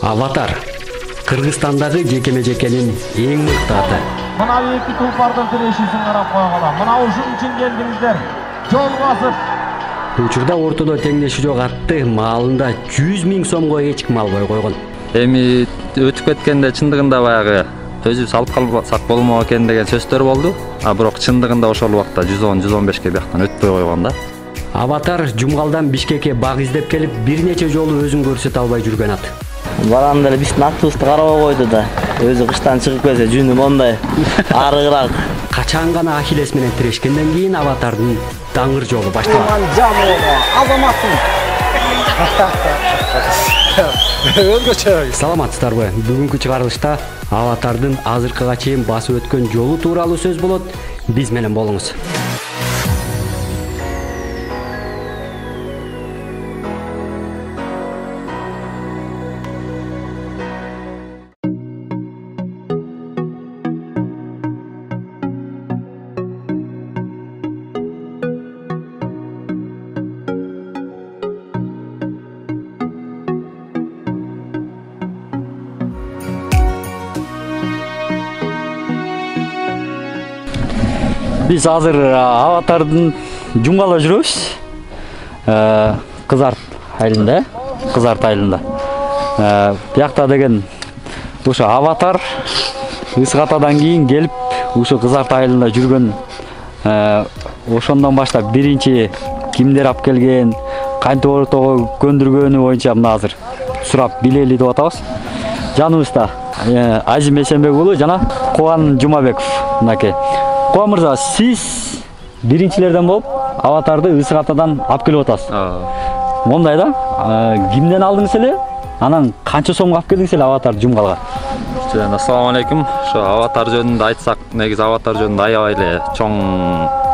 Аватар Кыргызстандагы жекеме-жекенин эң мыкты аты. Мына эки тулпардын тирешисин карап койгула. Мына ушун үчүн келдиңиздер. Жол басып. Учурда ортодо теңдеши жок атты маалында 100 000 сомго эчким албай койгон. Эми өтүп кеткенде чындыгында баягы өзүбүз алып калсак болмок экен деген сөздөр болду. А бирок чындыгында ошол убакта 110-115 бияктан өтпөй койгон да. Аватар Жумгалдан Бишкекке баг издеп келип, бир нече жолу өзүн көрсөтө албай жүргөн ат. Баранда эле биздин аттыбызды карабай койду да. Өзү кыштан чыгып келсе жүнү мондай арыгыраак. Качан гана Ахиллес менен тирешкенден кийин Аватардын даңгыр жолу башталат. Саламатсыздарбы? Бүгүнкү чыгарылышта Аватардын азыркыга чейин басып өткөн жолу тууралуу сөз болот. Биз менен болуңуз. Biz hazır Аватардын Жумгала жүрөбүз. Кызарт айылында. Биякта деген ушу Аватар Ысык Атадан кийин келип, ушу Кызарт айылында жүргөн. Ошондон баштап биринчи кимдер алып келген, кантип ортого көндүргөнү боюнча мына азыр сурап билели деп атабыз. Жаныбызда Азим Эсенбек уулу жана Кубан Жумабеков мынакей. Кубан мырза, сиз биринчилерден болуп Аватарды Ысык Атадан алып келип атасыз. Мондай да, кимден алдыңыз эле? Анан канча сомго алып келдиңиз эле Аватарды Жумгалга? Ассаламу алейкум. Ошо Аватар жөнүндө айтсак, негизи Аватар жөнүндө аябай эле чоң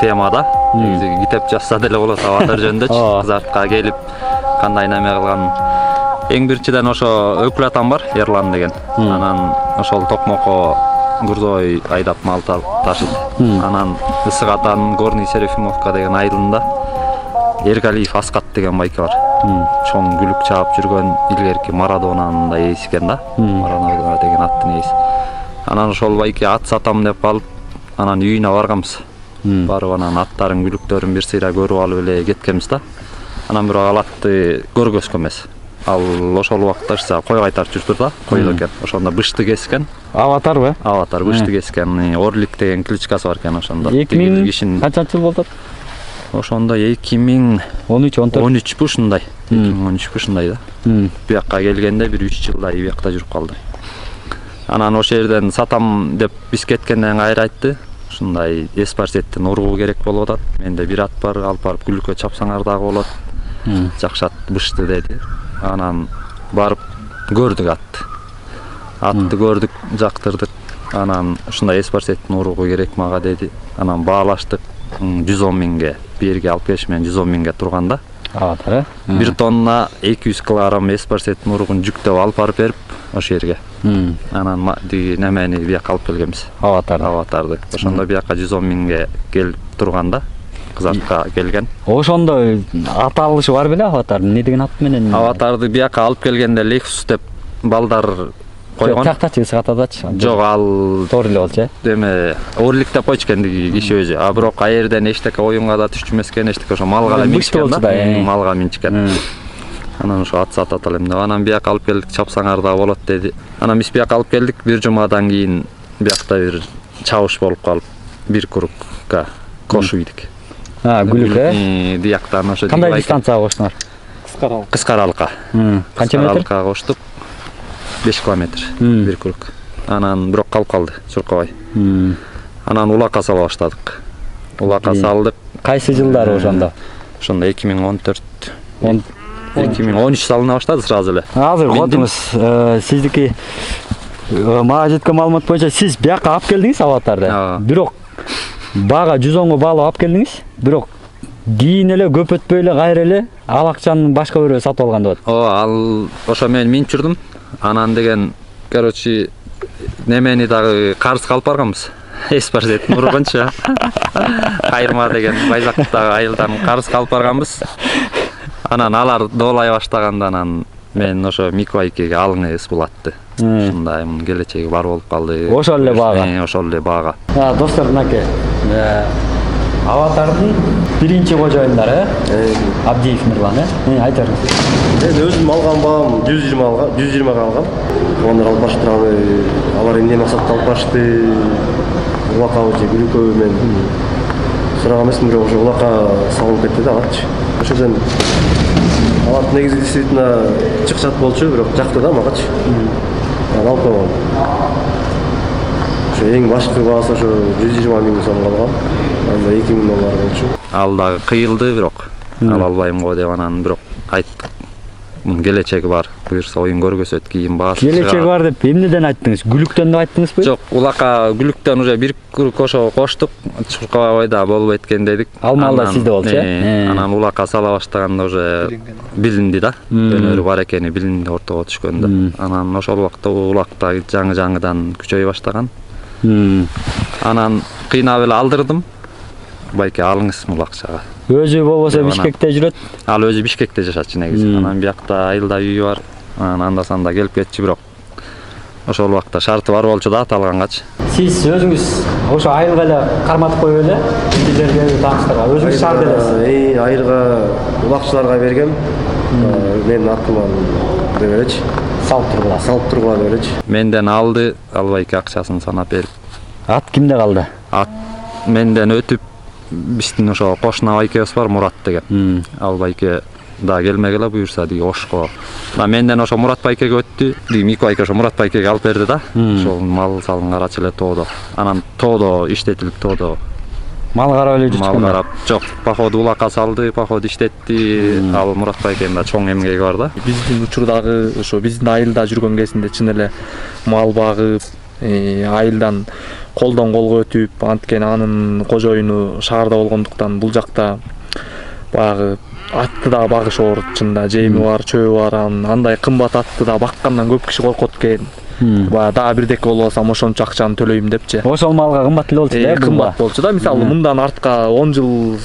тема да. Негизи китеп жазса деле болот Аватар жөнүндө. Кызартка келип кандай неме кылган. Эң биринчиден ошо өкүл атам бар, Ерлан деген. Анан ошол Токмокко грузовой айдап мал ташып. Анан Ысык Атанын Горный Серафимовка деген айылында Эргалиев Аскат деген байке бар. Чоң күлүк чаап жүргөн илгерки Марадонанын да ээси экен да. Марадона деген аттын ээси. Анан ошол байке ат сатам деп калып, анан үйүнө барганбыз. Барып анан аттарын күлүктөрүн бир сыйра көрүп алып эле кеткенбиз да. Анан бирок ал атты көргөзгөн эмес. Ал ошол убакта кой кайтарып жүрүптүр да, койдо экен. Ошондо бышты кескен. Аватарбы? Аватар бышты кескен. Орлик деген кличкасы бар экен ошондо. 2000 канчанчы жыл болду? Ошондо 2013 бу ушундай. 2013 бу ушундай да. Биякка келгенде бир 3 жылдай биякта жүрүп калды. Анан ошол жерден сатам деп биз кеткенден кайра айтты. Ушундай эспарсеттин ургу керек болуп атат. Менде бир ат бар, алып барып күлүккө чапсаңар дагы болот. Жакшы ат бышты деди. Анан барып көрдүк атты. Атты көрдүк, жактырдык. Анан ушундай эспарсеттин ургу керек мага деди. Анан баалаштык 110 миңге, бирге алып келиш менен 110 миңге турганда. Аватар, 1 тонна 200 килограмм эспарсеттин ургун жүктөп алып барып берип ошол жерге. Анан немени биякка алып келгенбиз. Аватарды. Ошондо биякка 110 миңге келип турганда Кызартка келген. Ошондо аталышы бар беле Аватар? Эмне деген ат менен? Аватарды биякка алып келгенде Lexus деп балдар койгон. Тактачы Ысык Атадачы. Жок, ал туура эле болчу. Деме, Орлик деп койчу экен киши өзү. А бирок аерден эчтеке оюнга да түшчү эмес экен, эчтеке ошо малга эле минчкен да. Малга минчкен. Анан ошо ат сатат элем деп. Анан биякка алып келдик, чапсаңар да болот деди. Анан биз биякка алып келдик. Бир жумадан кийин биякта бир чабыш болуп калып, бир кругка кош уйдук. Күлүк, Дияктан ошо. Кандай дистанцияга коштуңар? Кыскаралыкка. Канча метр? Кыскаралыкка коштук. 5 километр бир круг. Анан бирок калып калды, чуркабай. Анан улакка сала баштадык. Улакка салдык. Кайсы жылдары ошондо? Ошондо 2013 салына баштады сразу эле. Азыр котуңуз, сиздики мага жеткен маалымат боюнча сиз биякка алып келдиңиз Аватарды. Бирок бага 110го баалап алып келдиңиз. Бирок кийин эле көп өтпөй эле кайра эле ал акчаны башка бирөө сатып алган деп атат. Ал ошо мен минип жүрдүм. Анан деген, короче, немени дагы карыз калып барганбыз. Эспарсеттин ургунчу. Кайырма деген Байзактагы айылдан карыз калып барганбыз. Анан алар доолай баштаганда анан мен ошо Мико айкеге алыңы эс булатты. Ушундай мунун келечеги бар болуп калды. Ошол эле баага. Ошол эле баага. Достор, мынакей. Аватардын биринчи кожоюндары, Абдиев Мирлан, айтарыңыз. Мен өзүм алган баам 120 алгам. Ондар алып барып турган, алар эмне максатта алып барышты, улакабы же күлүкөбү мен сураган эмесмин, бирок ошо улакка салынып кетти да аларчы. Ошондон алар негизи действительно чыкчат болчу, бирок жакты да магачы. Мен алып койгом. Ошо эң башкы баасы ошо 120 миң сом калган. Анда 2 миң доллар болчу. Ал дагы кыйылды, бирок ала албайм го деп анан бирок айттык. Мунун келечеги бар. Буюрса оюн көргөзөт, кийин баасы. Келечеги бар деп эмнеден айттыңыз? Күлүктөн деп айттыңызбы? Жок, улакка күлүктөн уже бир кошо коштук. Чуркабайда болуп эткен дедик. Алмалда сизде болчу, Анан улакка сала баштаганда уже билинди да. Өнөрү бар экени билинди ортого түшкөндө. Анан ошол убакта улакта жаңы-жаңыдан күчөй баштаган. Анан кыйнап эле алдырдым. Байке алыңыз улакчага. Өзү болбосо Бишкекте жүрөт. Ал өзү Бишкекте жашачу негизи. Анан биякта айылда үйү бар. Анан анда-санда келип кетчү, бирок ошол убакта шарты бар болчу да аталгангачы. Сиз өзүңүз ошо айылга эле карматып коюп эле сиздерге тааныштарга өзүңүз шаар элесиз. Айылга улакчыларга бергем. Менин атыма беречи. Салып тургула беречи. Менден алды, албайки акчасын санап берип. Ат кимде калды? Ат менден өтүп биздин ошо кошуна байкебиз бар, Мурат деген. Ал байке да келмек эле буюрса деги Ошко. Менден ошо Мурат байкеге өттү. Мико байке ошо Мурат байкеге алып берди да. Ошол мал салын карачы эле тоодо. Анан тоодо иштетилип тоодо. Мал карап эле жүрчү. Мал карап, жок, походу улакка салды, походу иштетти. Ал Мурат байкенин да чоң эмгеги бар да. Биздин учурдагы ошо биздин айылда жүргөн кезинде чын эле мал багып, айылдан колдон колго өтүп, анткени анын кожоюну шаарда болгондуктан бул жакта баягы атты да багыш оор чында, жеми бар, чөбү бар, андай кымбат атты да баккандан көп киши коркот экен. Баягы дагы бирдеке болуп алсам ошончо акчаны төлөйм депчи. Ошол малга кымбат эле болчу да? Кымбат болчу да. Мисалы мындан артка 10 жыл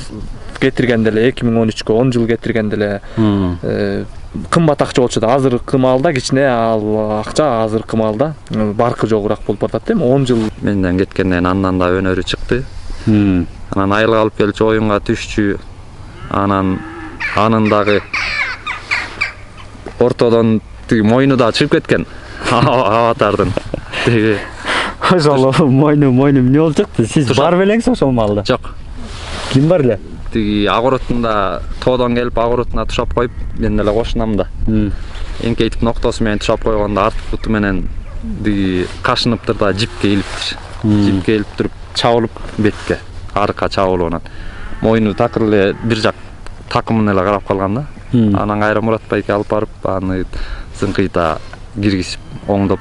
кетиргенде эле 2013кө 10 жыл кетиргенде эле кымбат акча болчу да. Азыркы маалда кичине ал акча азыркы маалда баркы жогураак болуп атат эми 10 жыл менден кеткенден андан да өнөрү чыкты. Анан айылга алып келчү, оюнга түшчү. Анын дагы ортодон тиги мойну да чыгып кеткен. Аватардын. Тиги ошол мойну эмне болуп чыкты? Сиз бар белеңиз ошол маалда? Жок. Ким бар эле? Тиги агоротунда тоодон келип агоротуна тушап коюп, мен эле кошунам да. Эңкейтип ноктосу менен тушап койгондо арт буту менен тиги кашыныптыр да жипке илиптир. Жипке илип туруп чабылып бетке, арка чабылып анан мойну такыр эле бир жак такымын эле карап калган да. Анан кайра Мурат байке алып барып, аны зыңкыйта киргизип, оңдоп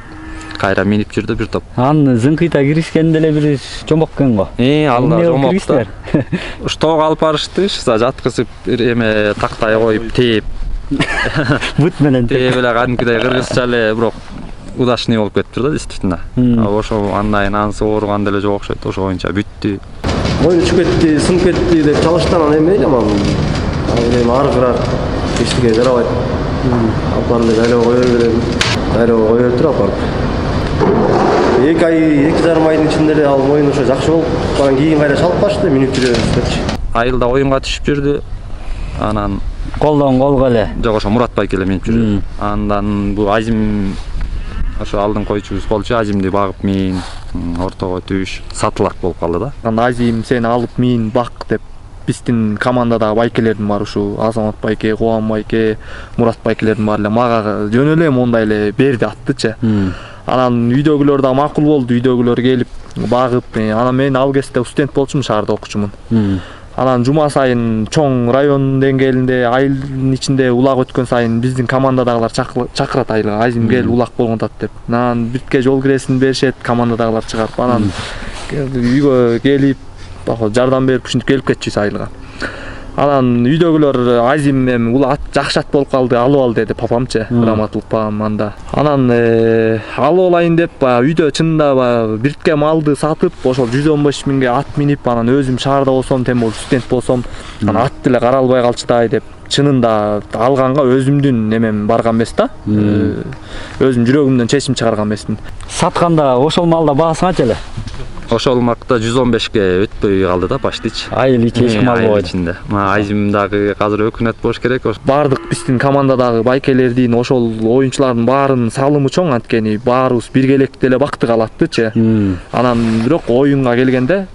кайра минип жүрдү бир топ. Аны зыңкыйта киргизгенде эле бир жомок экен го. Ал да жомок да. Тоого алып барышты, жаткызып эме тактай коюп тээп. Бут менен тээп эле кадимкидей кыргызча эле, бирок удачный болуп кетиптир да действительно. Ошо андайын анысы ооруган деле жок окшойт, ошо боюнча бүттү. Мойну чыгып кетти, сынып кетти деп чалыштан анан эме дейм ал. Эми аргыраак эчтеке жарабайт. Алып барып дайлоого кое берем. Дайлоого кое бериптир алып барып. 2,5 айдын ичинде эле ал мойну ошо жакшы болуп, анан кийин кайра чалып калышты, минип жүрөбүз депчи. Айылда оюнга түшүп жүрдү. Анан колдон колго эле. Жок, ошо Мурат байке эле минип жүрдү. Андан бу Азим ошо алдын койчубуз болчу, Азимди багып мин, ортого түш, сатылак болуп калды да. Анда Азим сени алып мин бак деп биздин командадагы байкелердин бар ушу Азамат байке, Кубан байке, Мурат байкелердин баары эле мага жөн эле мондай эле берди аттычы. Анан үйдөгүлөр да макул болду, үйдөгүлөр келип багып, анан мен ал кезде студент болчумун, шаарда окучумун. Анан жума сайын чоң район деңгээлинде, айылдын ичинде улак өткөн сайын биздин командадагылар чакырат айылга, Азим кел улак болгон атат деп. Анан бирке жол киресин беришет, командадагылар чыгарып, анан үйгө келип, жардам берип ушинтип келип кетчүбүз айылга. Анан үйдөгүлөр Азим эми ат жакшы ат болуп калды, алып ал деди папамчы, раматылык папам анда. Анан алып алайын деп үйдө чынында биртке малды сатып, ошол 115 миңге ат минип, анан өзүм шаарда болсом, тем более студент болсом, анан ат деле кара албай калчыдай деп чынында алганга өзүмдүн немем барган эмес да. Өзүм жүрөгүмдөн чечим чыгарган эмесмин. Сатканда ошол малда баасы канча эле? Ошол макта 115ке өтпөй калды да почтичи. Айыл ичи эч ким албай койду. Ичинде. Айзим дагы азыр өкүнөт болуш керек. Бардык биздин командадагы байкелердин ошол оюнчулардын баарынын салымы чоң, анткени баарыбыз биргеликте эле бактык алаттычы. Анан бирок оюнга келгенде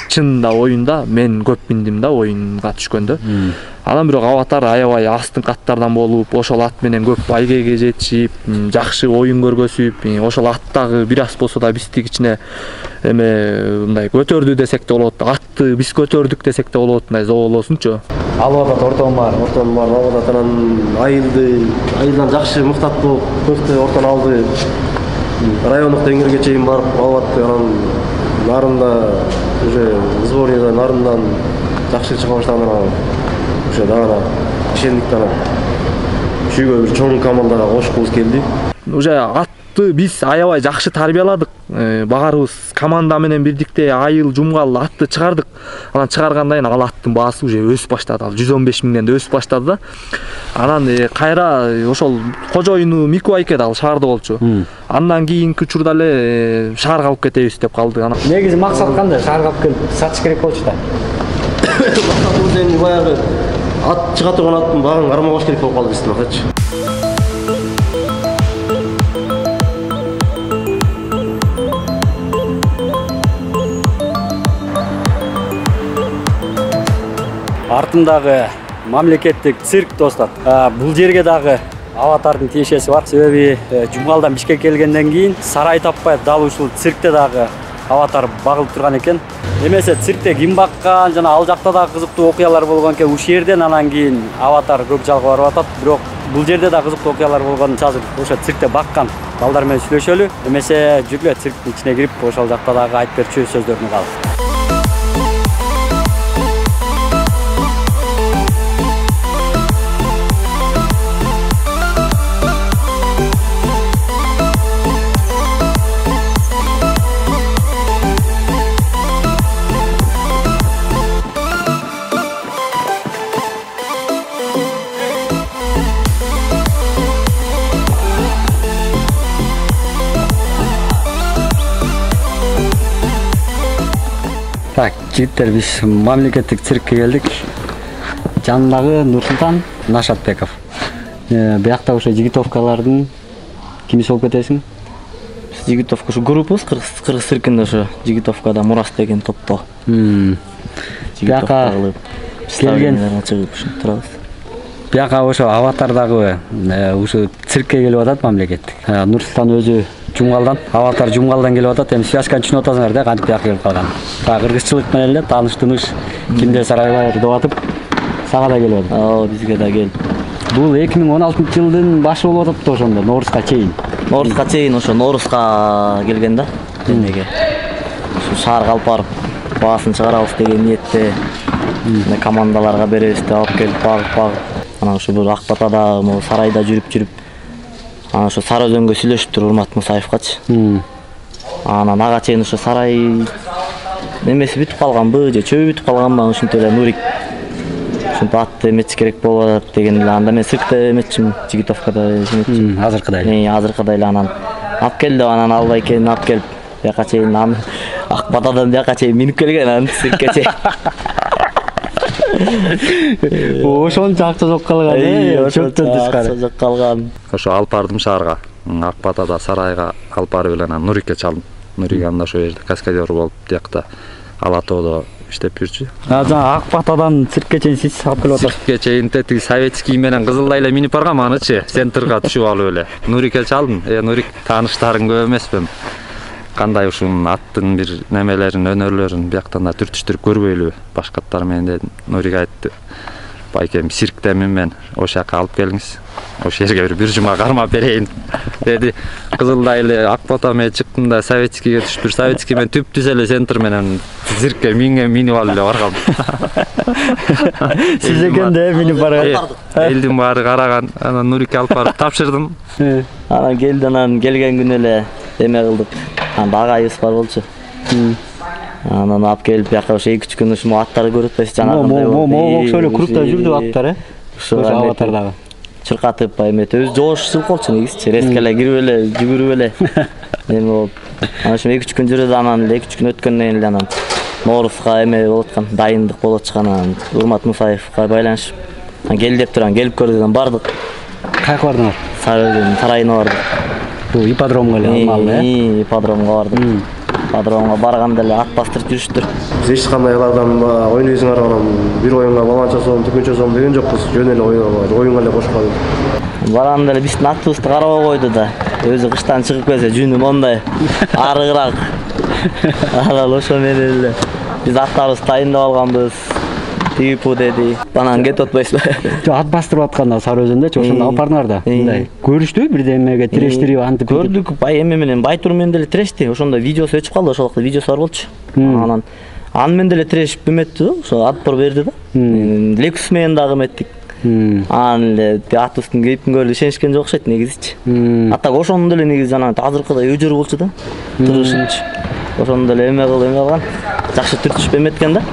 чынында оюнда мен көп биндим да оюнга түшкөндө. Анан бирок Аватар аябай астын каттардан болуп, ошол ат менен көп байгеге жетишип, жакшы оюн көргөзүп, ошол аттагы бир аз болсо да биздин ичине эме мындай көтөрдү десек да болот, атты биз көтөрдүк десек да болот, мындай зоолосунчу. Алып атат ортон бар. Ортон бар, алып атат, анан айылдан жакшы мыктат болуп, мыкты ортон алды. Райондук деңгээлге чейин барып алып атты, анан нарында уже сборныйда нарындан жакшы чыга баштаган. Ошо дагы ишендиктен шүйгө бир чоң командага кошкубуз келди. Уже атты биз аябай жакшы тарбияладык. Баарыбыз команда менен бирдикте айыл жумгал атты чыгардык. Анан чыгаргандан кийин ал аттын баасы уже өсүп баштады. Ал 115 миңден да өсүп баштады да. Анан кайра ошол кожоюну Мику байке дагы шаарда болчу. Андан кийинки учурда эле шаарга алып кетебиз деп калды. Негизи максат кандай? Шаарга алып келип сатыш керек болчу да. Максатыбыз эми баягы ат чыга турган аттын багын кармабаш керек болуп калды биздин максатчы. Артындагы мамлекеттик цирк достор. Бул жерге дагы Аватардын тиешеси бар. Себеби Жумгалдан Бишкекке келгенден кийин сарай таппай дал ушул циркте дагы Аватар багылып турган экен. Эмесе циркте ким баккан жана ал жакта да кызыктуу окуялар болгон экен. Ушул жерден анан кийин Аватар көк жалга барып атат. Бирок бул жерде да кызыктуу окуялар болгон азыр ошо циркте баккан балдар менен сүйлөшөлү. Эмесе жүргүлө цирктин ичине кирип ошол жакта дагы айтып берчү сөздөрүн угалы. Так, жигиттер, биз мамлекеттик циркке келдик. Жанындагы Нурсултан Нашатбеков. Биякта ошо жигитовкалардын кимиси болуп кетесиң? Биз жигитовка ушу группабыз кыргыз циркинде ошо жигитовкада Мурас деген топто. Бияка келген чыгып турабыз. Бияка ошо Аватардагы ушу циркке келип атат мамлекеттик. Нурсултан өзү Жумгалдан, Аватар Жумгалдан келип атат. Эми связканы түшүнүп атасыңар да, кантип бияка келип калган. Кыргызчылык менен эле тааныштыныш, кимдер сарайлар деп атып, сага да келип атат. Бизге да келди. Бул 2016-жылдын башы болуп атат да ошондо, Ноорузга чейин. Ноорузга чейин ошо Ноорузга келген да. Эмеге. Ушу шаарга алып барып, баасын чыгарабыз деген ниетте. Командаларга беребиз деп алып келип багып. Анан ушу бир Акбатада, могу сарайда жүрүп, анан ошо Сары Өзөнгө сүйлөшүптүр Урмат Мусаевгачы. Анан ага чейин ошо сарай немеси бүтүп калганбы, же чөбү бүтүп калганбы, ушинтип эле Нурик ушинтип атты эметиш керек болуп атат деген эле. Анда мен циркте эметчим, жигитовкада эметчим. Азыркыдай эле. Азыркыдай эле анан алып кел деп, анан ал байкени алып келип бияка чейин Акбатадан бияка чейин минип келген, анан циркке чейин. Ошончо акча жок калган, чөптөн тышкары. Жок калган. Ошо алып бардым шаарга. Акбатада сарайга алып барып эле анан Нурикке чалдым. Нурик анда ошо жерде каскадер болуп тиякта Алатоодо иштеп жүрчү. Жана Акбатадан циркке чейин сиз алып келип атасыз. Циркке чейин тетиги советский менен Кызылдай эле минип баргам, анычы центрга түшүп алып эле. Нурикке чалдым. Нурик тааныштарың көп эмеспи? Кандай ушун аттын бир немелерин, өнөрлөрүн бияктан да түртүштүрүп көрбөйлү башкаттар менен дедим. Нурик айтты: "Байкем, цирктемин мен, ошол жака алып келиңиз. Ошол жерге бир жума кармап берейин" деди. Кызылдай эле Акбата менен чыктым да советскийге түшүп, советский менен түп-түз эле центр менен циркке минип алып эле баргам. Сиз экенде минип барган. Элдин баары караган. Анан Нурикке алып барып тапшырдым. Анан келди, анан келген күнү эле эме кылдык. Анда агайыбыз бар болчу. Анан алып келип бияка ошо 2-3 күн ушу аттарды көрүп атпайсыз, жанагындай. Могу окшой эле клубда жүрдү аттар, Ошо аватардагы. Чыркатып эметип өз жоошчулук болчу негизичи. Резко эле кирип эле жүгүрүп эле эме болуп. Анан ошо 2-3 күн жүрдү, анан 2-3 күн өткөндөн кийин эле анан Ноорузга эме болуп аткан, дайындык болуп аткан, анан Урмат Мусаевка байланышып кел деп турган, келип көрдүк, бардык. Каяка бардыңар? Сарыөзүнүн сарайына бардык. Бул ипподромго эле алмалы, э? Ипподромго бардык. Ипподромго барганда эле ат бастырып жүрүштүр. Биз эч кандай алардан ойнойсуңар анан бир оюнга баланча сом, түкүнчө сом деген жокпуз. Жөн эле оюнга эле кошкон. Барганда эле биздин атыбызды карабай койду да. Өзү кыштан чыгып келсе жүнү мондай арыгыраак. Анан ошо менен эле биз аттарыбызды дайындап алганбыз. Типу деди. Анан кетип атпайсызбы? Жок, ат бастырып атканда Сарыөзүндө ошондо алып бардыңар да. Мындай көрүштүбү бирдемеге тирештирип антип көрдүк. Бай эме менен Байтур менен деле тирешти. Ошондо видеосу өчүп калды, ошол вакытта видеосу бар болчу. Анан аны менен деле тирешип эметти да. Ошо отпор берди да. Lexus менен дагы эметтик. Анан эле атыбыздын кейпин көрүп ишенишкен жок окшойт негизичи. Атак ошондо эле негизи анан азыркыдай өжөр болчу да. Тырышынчы. Ошондо эле эме кылган. Жакшы түртүшүп эметкен да.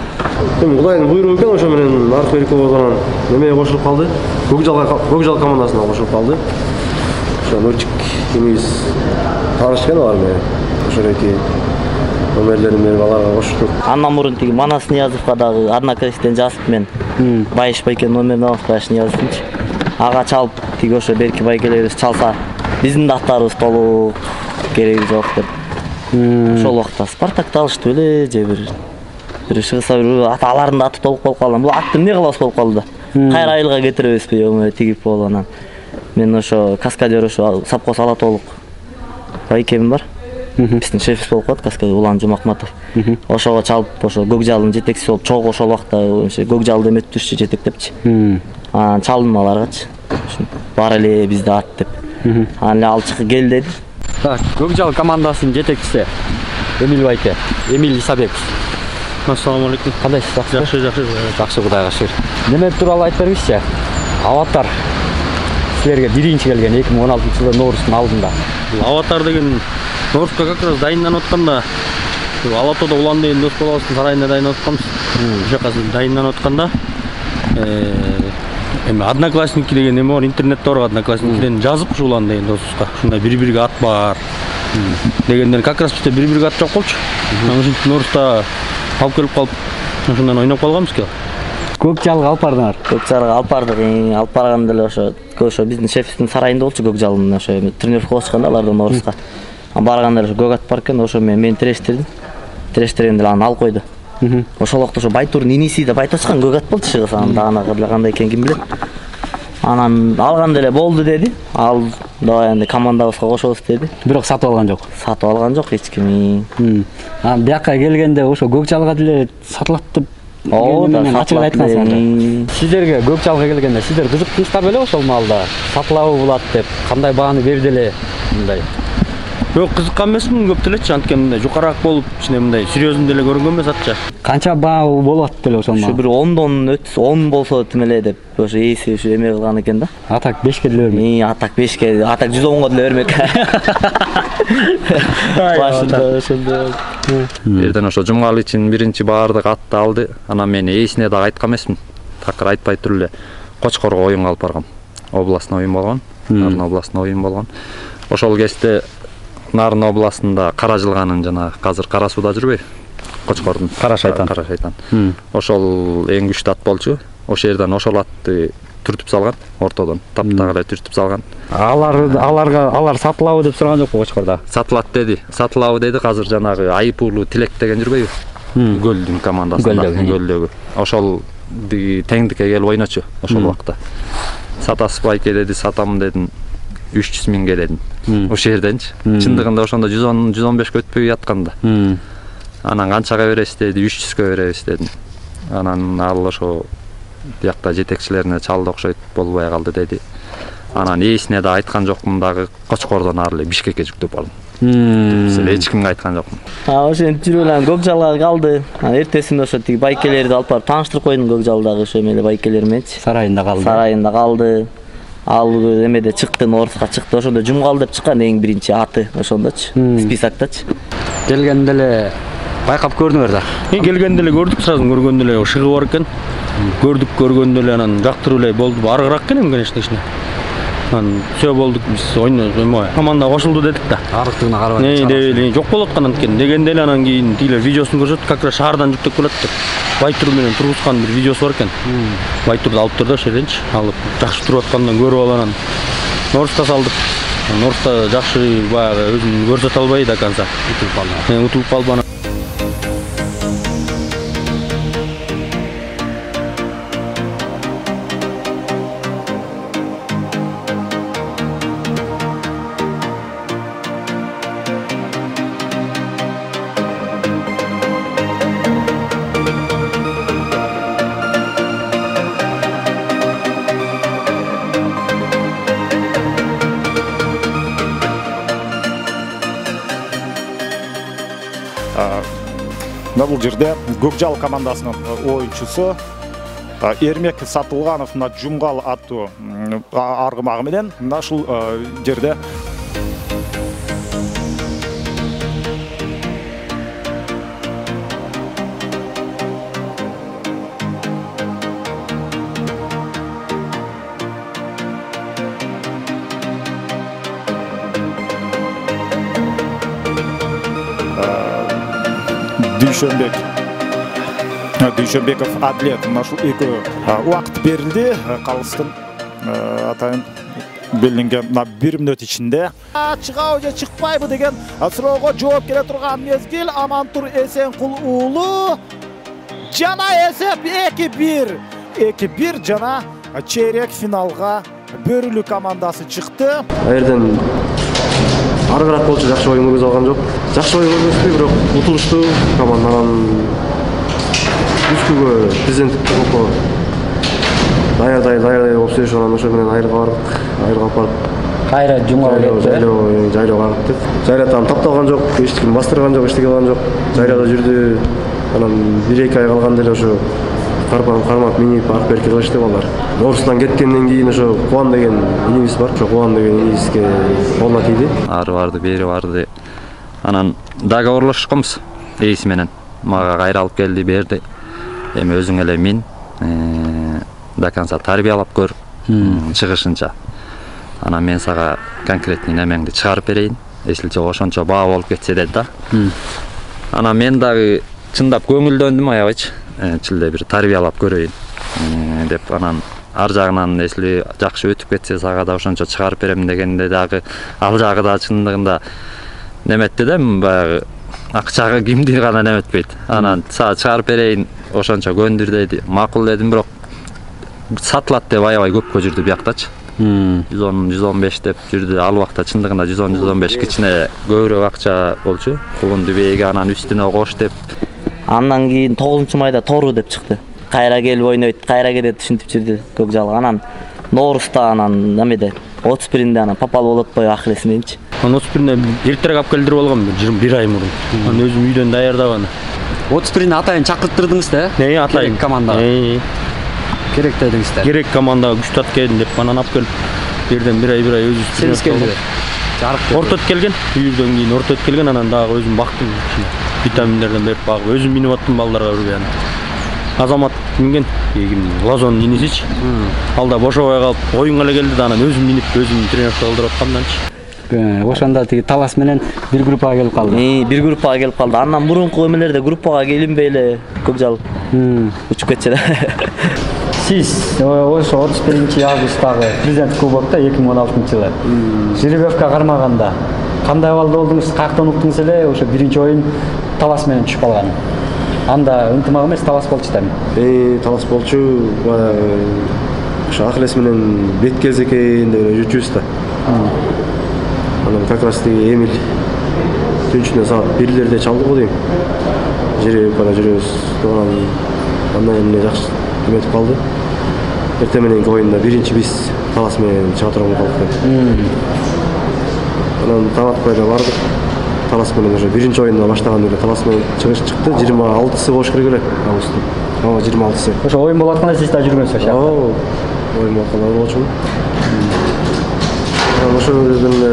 Кудайдын буйругу экен, ошо менен Арыкбековго анан немеге кошулуп калды. Көкжал командасына кошулуп калды. Ошо Нурчик эмебиз таанышкан алар менен. Ошо эки номерлерин берип аларга коштук. Андан мурун тиги Манас Ниязовго дагы Однокласниктен жазып мен Байыш байкенин номерин алып Байыш Ниязовдунчу. Ага чалып тиги ошо берки байкелерибиз чалса биздин да аттарыбыз толук кереги жок деп. Ошол убакта Спартакты алыштып эле же бир чыгыса алардын да аты толук болуп калган. Бул атты эмне кылабыз болуп калды да. Кайра айылга кетиребизби, эме тигип болуп анан. Мен ошо каскадер ошо Сапкос Алатоолук байкем бар. Биздин шефибиз болуп калат каскадер Улан Жумакматов. Ошого чалып ошо Көкжалдын жетекчиси болуп чогуу ошол убакта Көкжалды эметиптирчи, жетектепчи. Анан чалдым аларгачы. Бар эле бизде ат деп. Анан эле ал чыгып кел деди. Так, Көкжал командасынын жетекчиси Эмил байке, Эмил Исабеков. Ассаламу алейкум. Кандайсыз? Жакшы. Жакшы, Кудайга шүгүр. Неме тууралуу айтып бериңизчи? Аватар силерге биринчи келген 2016-жылы Ноорузтун алдында. Бул Аватар деген Ноорузга как раз дайынданып атканда, Алатоодо Улан деген дос балабыздын сарайына дайындап атканбыз. Ошол жака дайынданып атканда эми Одноклассники деген эме бар, интернетте бар Одноклассникиден жазып ушу Улан деген досубузга ушундай бири-бириге ат бар дегенден как раз бизде бири-бириге ат жок болчу. Ошентип Ноорузда алып келип калып, ошондон ойноп калганбыз ке. Көкжалга алып бардыңар? Көкжалга алып бардык. Алып барганда эле ошо биздин шефибиздин сарайында болчу Көкжалдын ошо тренировка кылышканда алардан Ноорузга. Барганда эле көк ат бар экен, ошо мен тирештирдим. Тирештиргенде эле аны алып койду. Ошол убакта ошо Байтурдун иниси деп айтып аткан көк ат болчу чыгыс, анан дагы кандай экенин ким билет. Анан алганда эле болду деди. Ал давай энди командабызга кошобуз деди. Бирок сатып алган жок. Сатып алган жок эч ким. Анан бияка келгенде ошо Көкжалга деле сатылат деп ачык айткансыңар. Сиздерге Көкжалга келгенде сиздер кызыктыңыздар беле ошол маалда? Сатылабы бул ат деп, кандай бааны берди эле мындай? Жок, кызыккан эмесмин, көп делечи, анткени мындай жукараак болуп, ичине мындай серьезный деле көрүнгөн эмес атчы. Канча баа болот деле ошол маал? Ушу бир 10дон 10 болсо тим эле деп ошо ээси ушу эме кылган экен да. Атак 5ке деле бермек. Атак 5ке, атак 110го деле бермек. Башында ошондой. Эрден ошо Жумгал үчүн биринчи баардык атты алды. Анан мен ээсине дагы айткан эмесмин. Такыр айтпай туруп эле Кочкорго оюнга алып баргам. Областный оюн болгон. Нарын областный оюн болгон. Ошол кезде Нарын областында Кара жылганын жана азыр Кара сууда жүрбөйбү? Кочкордун Кара шайтан. Ошол эң күчтүү ат болчу. Ошол жерден ошол атты түртүп салган, ортодон таптагы эле түртүп салган. Алар сатылабы деп сураган жокпу Кочкордо? Сатылат деди. Сатылабы деди. Азыр жанагы Айыпуулуу Тилек деген жүрбөйбү? Гөлдүн командасында. Гөлдөгү. Ошол теңдикке келип ойночу ошол убакта. Сатасыз байке деди, сатам дедим. 300 миңге дедим. Ошол жерденчи. Чындыгында ошондо 110-115 өтпөй ятканда. Анан канчага бересиз деди, 300гө беребиз дедим. Анан ал ошо биякта жетекчилерине чалды окшойт, болбой калды деди. Анан ээсине да айткан жокмун дагы, Кочкордон ары эле Бишкекке жүктөп бардым. Эч кимге айткан жокмун. Ошентип жүрүп эле Көкжалга калды. Эртесинде ошо тиги байкелерди алып барып тааныштырып койдум Көкжалдагы ошо эмеле байкелер мененчи. Сарайында калды. Сарайында калды. Ал эмеде чыкты, Ноорузга чыкты. Ошондо Жумгал деп чыккан эң биринчи аты ошондочу, списокточу. Келгенде эле байкап көрдүңөр да. Келгенде эле көрдүк, сразу көргөндө эле шыгы бар экен. көрдүк көргөндө эле анан жактырып эле болду. Арыгыраак келем, конечно, ичине. Анан все болдук, биз ойноо команда кошулду дедик да. Арыктыгына карабай. Дебели жок болуп аткан анткени. Дегенде эле анан кийин тигилер видеосун көрсөттүк, как раз шаардан жүктөп келет деп. Байтур менен тургузган бир видеосу бар экен. Байтурду алып турду ошерденчи, алып жакшы туруп аткандан көрүп алып анан Норста салдык. Норста жакшы баягы өзүн көрсөтө албай до конца. Утулуп калды. Бұл жерде Көкжал командасының ойыншысы Ермек Сатылғанов Жұмғал аттуу аргымагы менен ушул жерде Дүйшөнбеков Адлет ушул эки убакыт берилди. Калыстын атайын белгиленген 1 минут ичинде чыгабы же чыкпайбы деген суроого жооп келе турган мезгил. Амантур Эсенкул уулу жана эсеп 2-1. 2-1 жана чейрек финалга Бөрүлү командасы чыкты. Аерден арыгыраак болчу, жакшы оюн көргөзө алган жок. Жакшы оюн көргөздү, бирок утулушту. Команданын үстүгө президенттик кылып даярдай болуп сөйлөшүп анан ошо менен айырылып барып кайра жумга кетти. Жайлоого агыттык. Жайлатан тапталган жок, эч ким бастырган жок, эчтеке кылган жок. Жайлоодо жүрдү. Анан 1-2 ай калганда эле ошо кармап минип акберки кылышты балдар. Орустан кеткенден кийин ошо Кубан деген инибиз бар. Ошо Кубан деген инибизге колуна тийди. Ары барды, бери барды. Анан договорлошконбуз эйси менен. Мага кайра алып келди, берди. Эми өзүң эле мин до конца тарбиялап көр, чыгышынча. Анан мен сага конкретный немеңди чыгарып берейин. Эсилче ошончо баа болуп кетсе деди да. Анан мен дагы чындап көңүлдөндүм аябайчы. Чилде бир тарбиялап көрөйүн деп анан ар жагынан эсли жакшы өтүп кетсе сага да ошончо чыгарып берем дегенде дагы ал жагы да чындыгында неметти да, баягы акчага кимди гана неметпейт. Анан сага чыгарып берейин, ошончо көндүр деди. Макул дедим, бирок сатылат деп аябай көпкө жүрдү бияктачы. 110-115 деп жүрдү. Ал убакта чындыгында 110-115 кичине көбүрөөк акча болчу. Кулунду беги анан үстүнө кош деп. Андан кийин 9-майда Тору деп чыкты. Кайра келип ойнойт, кайра келет ушинтип жүрдү Көкжал. Анан Норуста анан немеде 31-инде анан попал болуп атпай акыресиненчи. Анан 31-ине эртерээк алып келдирип алгам, 1 ай мурун. Анан өзүм үйдөн даярдаган. 31-ини атайын чакырттырдыңыз да? Атайын командага. Керек дедиңиздер. Керек командага күчтүү келдим деп анан алып келип берден 1 ай өзү сенис келдиңер. Ортот келген, үйүрдөн кийин ортот келген, анан дагы өзүм бактым. Витаминдерден берип багып, өзүм минип аттым балдарга үргөн. Азамат минген, Лазонун инисичи. Алда бошобой калып, оюнга эле келди да анан өзүм минип, өзүм тренировка кылдырып аткамданчы. Ошондо тиги талас менен бир группага келип калды. Бир группага келип калды. Андан мурунку эмелерде группага келинбей эле Көкжал учуп кетчү да. Сиз ошо 31-августтагы президент кубокта 2016-жылы Жеребевка кармаганда кандай абалда болдуңуз? Каяктан уктуңуз эле? Ошо биринчи оюн талас менен түшүп калган. Анда ынтымак эмес, талас болчу да. Талас болчу. Ошо Ахилес менен бет келсе экен деп жүрчүбүз да. Анан как раз тиги Эмиль түнчүнө саат 1-лерде чалды го дейм. Жеребевкада жүрөбүз. Андан эмне жакшы эметип калды. Эртең мененки оюнда биринчи биз талас менен чыга турган калдык. Анан таң атпай эле бардык. Талас менен уже биринчи оюнда баштаганда эле талас менен чыгыш чыкты. 26-сы болуш керек эле августтун. 26-сы. Ошо оюн болуп атканда сиз да жүргөнсүз ошо. Оюн болуп атканда болчумун. Анан ошол жерден эле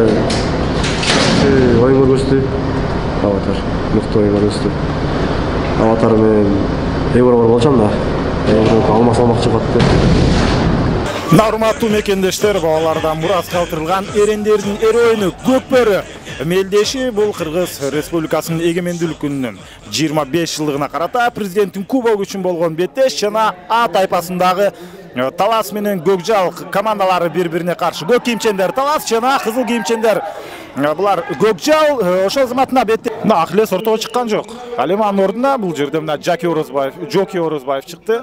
оюн көргөздү. Аватар мыкты оюн көргөздү. Аватар менен эбор болчам да. алма салмак чыгат. Урматтуу мекендештер, балалардан мурас калтырылган эрендердин эрөөйүнү Көкбөрү мелдеши бул Кыргыз Республикасынын эгемендүүлүк күнүнүн 25 жылдыгына карата президенттин кубогу үчүн болгон беттеш жана А тайпасындагы Талас менен Көкжал командалары бири-бирине каршы. Көк кийимчендер Талас жана кызыл кийимчендер булар Көкжал ошол заматына бетте. Ахилес ортого чыккан жок. Ал эми анын ордуна бул жерде мына Жоки Орозбаев чыкты.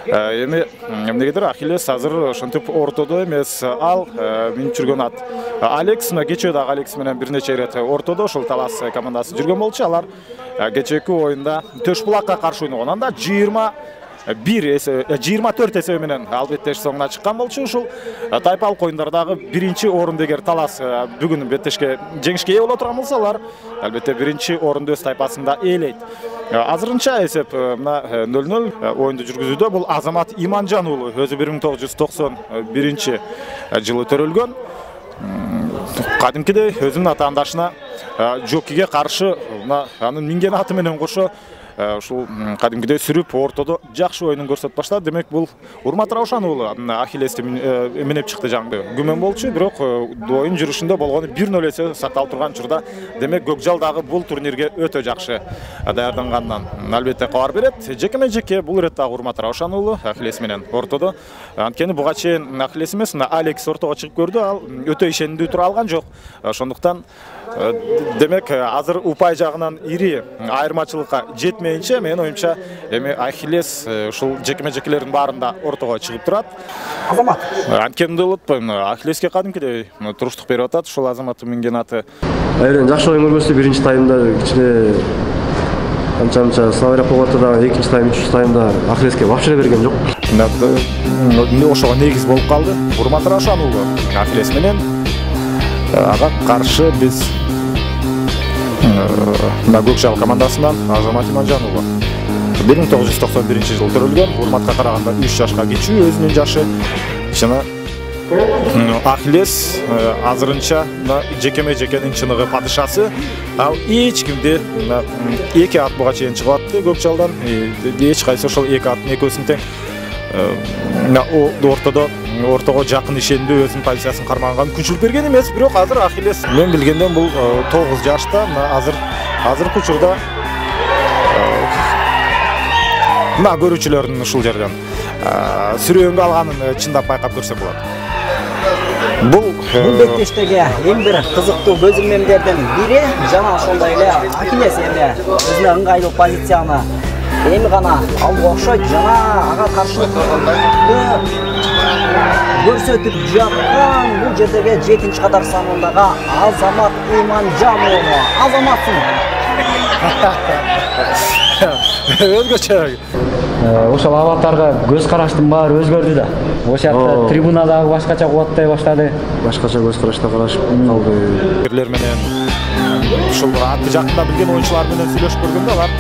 Эми эмнегедир Ахилес азыр ошентип ортодо эмес. Ал минип жүргөн ат Алекс, кечээ дагы Алекс менен бир нече ирет ортодо ошол Талас командасы жүргөн болчу. Алар кечээки оюнда Төш Булакка каршы ойногон. Анда 24 эсеби менен албеттеш соңуна чыккан болчу. Ушул тайпалык оюндардагы биринчи орун Талас бүгүн беттешке жеңишке ээ боло турган болсо, алар албетте биринчи орунду өз тайпасында ээлейт. Азырынча эсеп мына 0-0 оюнду жүргүзүүдө бул Азамат Иманжан уулу, өзү 1991 жылы төрөлгөн. Кадимкидей өзүнүн атаандашына Жокиге каршы анын минген аты менен кошо ушул кадимкидей сүрүп ортодо жакшы оюнун көрсөтүп баштады. Демек бул Урмат Раушан уулу Ахилести менеп чыкты жаңды. Күмөн болчу, бирок оюн жүрүшүндө болгону 1-0 эсе сакталып турган учурда, демек Көкжал дагы бул турнирге өтө жакшы даярдангандан албетте кабар берет. Жекеме-жеке бул ирет дагы Урмат Раушан уулу Ахилес менен ортодо. Анткени буга чейин Ахилес эмес, Алекс ортого чыгып көрдү, ал өтө ишендүү тура алган жок. Ошондуктан демек азыр упай жагынан ири айырмачылыкка жетмейинче, менин оюмча эми Ахилес ушул жекеме-жекелердин баарында ортого чыгып турат. Азамат анткени болотпойм, Ахилеске кадимкидей туруштук берип атат ушул Азаматтын минген аты. Айран жакшы оюн көргөздү. Биринчи таймда кичине анча слабыраак болуп атты да, экинчи тайм, үчүнчү таймда Ахилеске вообще берген жок. Ошого негиз болуп калды. Урмат Раушан уулу Ахилес менен ага каршы биз Көкжал командасынан Азамат Иманжан уулу 1991 жылы төрөлгөн. Урматка караганда 3 жашка кичүү, өзүнүн жашы. Жана Ахилес азырынча жекеме-жекенин чыныгы падышасы. Ал эч кимди эки ат буга чейин чыгып атты Көкжалдан. Эч кайсы ошол эки аттын экөөсүн тең ортого жакын ишендүү, өзүнүн позициясын карманган күчүлүк берген эмес. Бирок азыр Ахилес мен билгенден бул 9 жашта, азыркы учурда көрүүчүлөрдүн ушул жерден сүрөөнгө алганын чындап байкап көрсөк болот. Бул беттештеги эң бир кызыктуу көзөмөлдөрдүн бири жана ошондой эле Ахилес эми өзүнө ыңгайлуу позицияны эми гана алууга окшойт, жана ага каршылык көрсөтүп жаткан бул жердеги 7-чи катар санындагы Азамат Иманжан уулу. Азаматсың. Өзгөчө. Ошол аватарга көз караштын баары өзгөрдү да. Ошол жакта трибунадагы башкача кубаттай баштады. Башкача көз карашта карашып калды. Бирлер менен ушул атты жакында билген оюнчулар менен сүйлөшүп көргөндө алар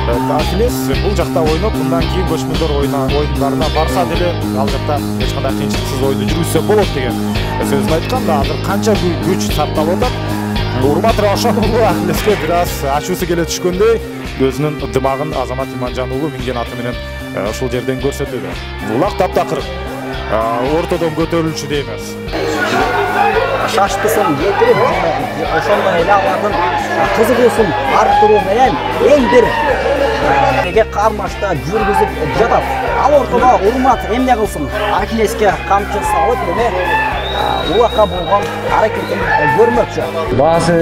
Ахилес бул жакта ойноп, мындан кийин көчмөндөр оюндарына барса деле ал жакта эч кандай кыйынчылыксыз оюнду жүргүзсө болот деген сөзүн айткан да. Азыр канча күч сарпталып атат. Урмат Раушан уулу Ахилеске бир аз ачуусу келе түшкөндөй өзүнүн дымагын Азамат Иманжан уулу минген аты менен ушул жерден көрсөтүүдө. Булак таптакыр ортодон көтөрүлчү деймиз. Шаштысын кетирип, ошондой эле алардын кызыгуусун арттыруу менен эң бир кармашта жүргүзүп жатат. Ал ортодо Урмат эмне кылсын? Ахилеске камчы салып, улакка болгон аракетин көрмөкчү. Баасы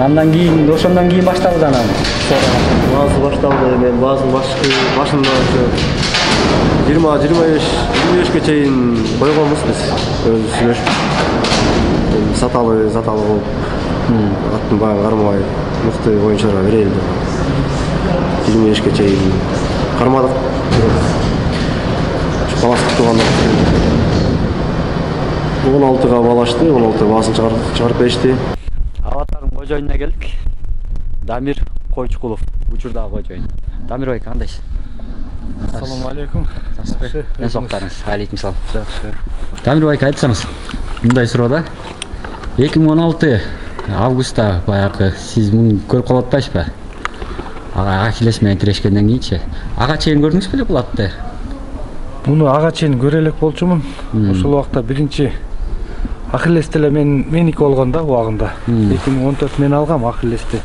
андан кийин, ошондон кийин башталды анан. Баасы башталды, мен баасынын башында 20-25ке чейин койгонбуз биз. Өзү сүйлөшүп саталы болуп, аттын багын кармабай мыкты оюнчуларга берели деп 25ке чейин кармадык. Баластык турганда 16га балашты, 16 баасын чыгарып беришти. Аватардын кожоюнуна келдик. Дамир Койчукулов, учурдагы кожоюн. Дамир бай, кандайсыз? Assalomu alaykum. Ne soqlarınız? Aleyküm salam. Damir bey, айтсаңыз. Мындай суроо да. 2016 августта баягы сиз муну көрүп калып атпайсызбы? Ага Ахилес менен тирешкенден кийинчи. Ага чейин көрдүңүз беле бул атты? Муну ага чейин көрө элек болчумун. Ошол убакта биринчи Ахиллес деле меники болгон да убагында. 2014 мен алгам Ахиллести.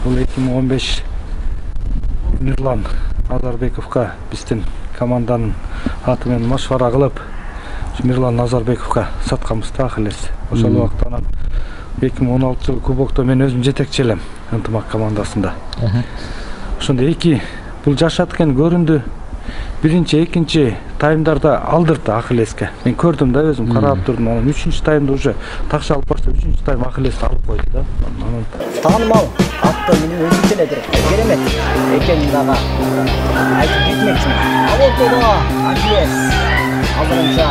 Бул 2015 Мирлан Назарбековго биздин команданын аты менен машвара кылып, Мирлан Назарбековго сатканбыз да Ахиллес. Ошол убакта анан 2016 жылы кубокто мен өзүм жетекчи элем ынтымак командасында. Ошондо эки бул жашат экен көрүндү. Биринчи, экинчи таймдарда алдырды Ахиллеске. Мен көрдүм да өзүм карап турдум. Анан 3-чү таймда уже такша алып баштап 3-чү тайм Ахиллес алып койду да. Таанымал атты менин өзүнчө эле бир керемет экенин дагы айтып кетмекчимин. Ал ортодо Ахиллес азырынча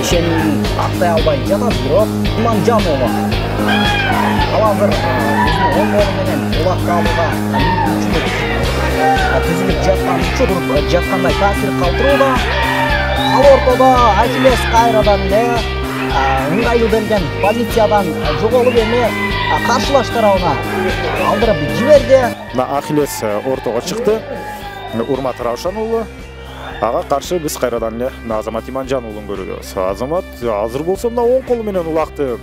ишеним актай албай жатат, бирок Иманжанова ал азыр биздин оңгору менен улакка алууга түзүлүп жаткандай таасир калтырууда. Ал ортодо Ахиллес кайрадан эле ыңгайлуу берген позициядан жоголуп эми каршылаш тарабына алдырып жиберди. Ахиллес ортого чыкты. Урмат Раушан уулу. Ага каршы биз кайрадан эле Азамат Иманжан уулун көрүбүз. Азамат азыр болсо мына оң колу менен улакты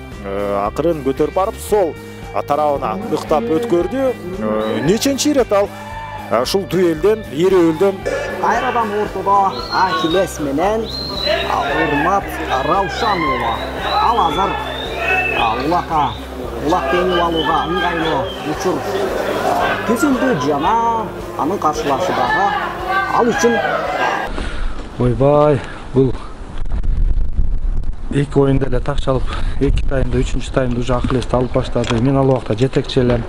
акырын көтөрүп барып сол тарабына ыктап өткөрдү. Неченчи ирет ал ушул дуэлден, эрөөлдөн кайрадан ортодо Ахиллес менен Урмат Раушан уулу. Ал азыр улак теңип алууга ыңгайлуу учур түзүлдү жана анын каршылашы дагы ал үчүн ойбай, бул эки оюнда эле такшалып, эки таймда, 3-чү таймда уже Ахиллес алып баштады. Мен ал убакта жетекчи элем.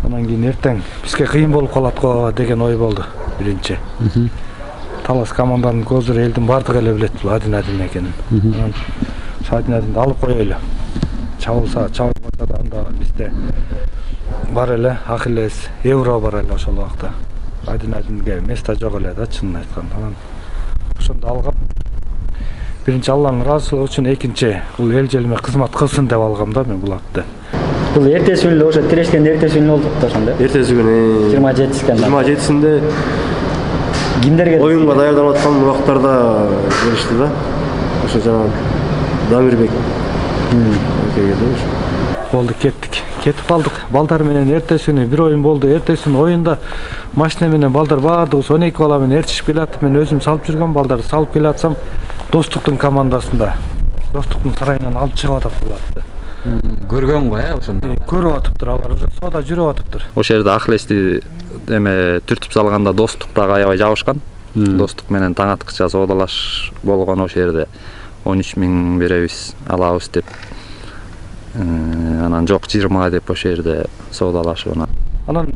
Анан кийин эртең бизге кыйын болуп калат го деген ой болду биринчи. Талас команданын көзүрө элдин бардыгы эле билет бул адин экенин. Анан адинди алып коелу. Чабылса да анда бизде бар эле Ахиллес, Евро бар эле ошол убакта. Адинге место жок эле да, чынын айтканда. Анан ошондо алгам. Биринчи Алланын ыраазычылыгы үчүн, экинчи бул эл желиме кызмат кылсын деп алгам да мен бул атты. Бул эртеси күнү ошо тирешкен эртеси күнү болду да ошондо. Эртеси күнү 27-синде кимдерге оюнга даярданып аткан убактарда келишти да. Ошо жана Дамирбек болду, кеттик. Кетип калдык. Балдар менен эртеси күнү бир оюн болду. Эртеси күнү оюнда машина менен балдар баардыгыбыз 12 бала менен ээрчишип келатып, мен өзүм салып жүргөн балдарды салып келатсам, Достуктун командасында, Достуктун сарайынан алып чыгып атат булатты. Көргөн го, ошондо. Көрүп атыптыр, алар уже соода жүрүп атыптыр. Ошол жерде Ахиллести түртүп салганда Достук дагы аябай жабышкан. Достук менен таң аткыча соодалаш болгон ошол жерде 13 миң беребиз, алабыз деп. Анан жок 20 деп ошол жерде соодалашып анан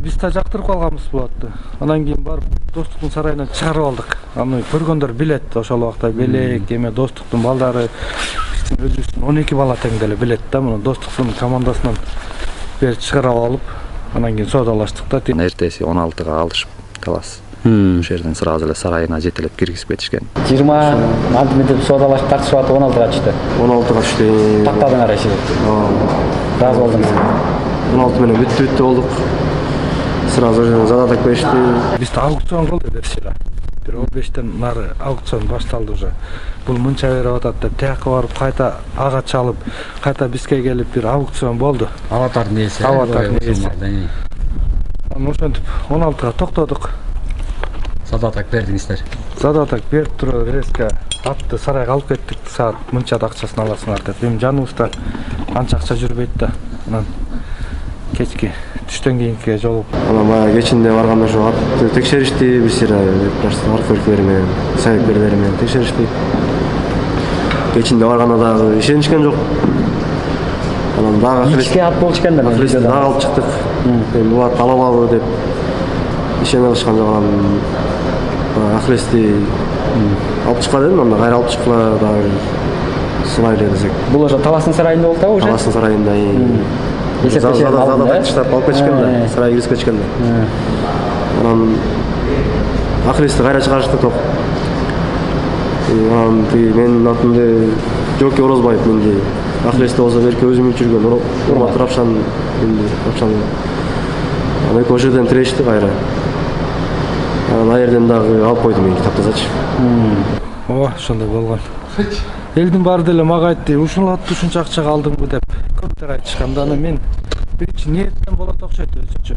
биз да жактырып калганбыз булатты. Анан кийин барып Достуктун сарайынан чыгарып алдык. Аны көргөндөр билет, ошол убакта белек эме Достуктун балдары биздин өзүбүздүн 12 бала тең деле билет да. Муну Достуктун командасынан бери чыгарып алып, анан кийин соодалаштык да. Эртеси 16-га алышып каласыз. Ошол жерден сразу эле сарайына жетелеп киргизип кетишкен. 20 антимедип соодалашып тартышып атып 16-га түштү. 16-га түштү. Тактадыңар иши. Разы болдуңуз. 16 менен бүттү болдук. Сразу задаток беришти. Бизде аукцион кылды беришира. 15-тен нары аукцион башталды уже. Бул мынча берип атат деп тияка барып кайта ага чалып, кайта бизге келип бир аукцион болду. Аватардын ээси. Аватардын ээси. Анан ошентип 16-га токтодук. Задаток бердиңиздер. Задаток берип туруп резко атты сарайга алып кеттик. Саат мынчада акчасын аласыңар деп. Эми жаныбызда анча акча жүрбөйт да. Анан кечки түштөн кийинки жолу. Анан баягы кечинде барганда ошо атты текшеришти, бизер археологдор менен, сайыпкерлер менен текшеришти. Кечинде барганда дагы ишенишкен жок. Анан дагы ички ат болчу экен да. Дагы алып чыктык. Эми бул атты ала алабы деп ишене алышкан жок. Анан Ахиллести алып чыкка дедим, анда кайра алып чыккыла дагы сылайлы десек. Бул ошо Таластын сарайында болду да уже? Таластын сарайында. Задаток таштап алып кетишкен да, сарайга кирип кетишкен да. Анан Ахиллести кайра чыгарышты топ. Анан менин атымды Жоки Орозбаев менди. Ахиллести болсо берке өзүм жүргөн Урмат Рапшан менди. Анан экөө жерден тирешти кайра. Анан ал жерден дагы алып койду мени таптазачы. Ооба, ошондой болгон. Элдин баары деле мага айтты, ушул атты ушунча акчага алдыңбы деп. Көптөр айтышканда аны мен биринчи ниеттен болот окшойт өзүнчө.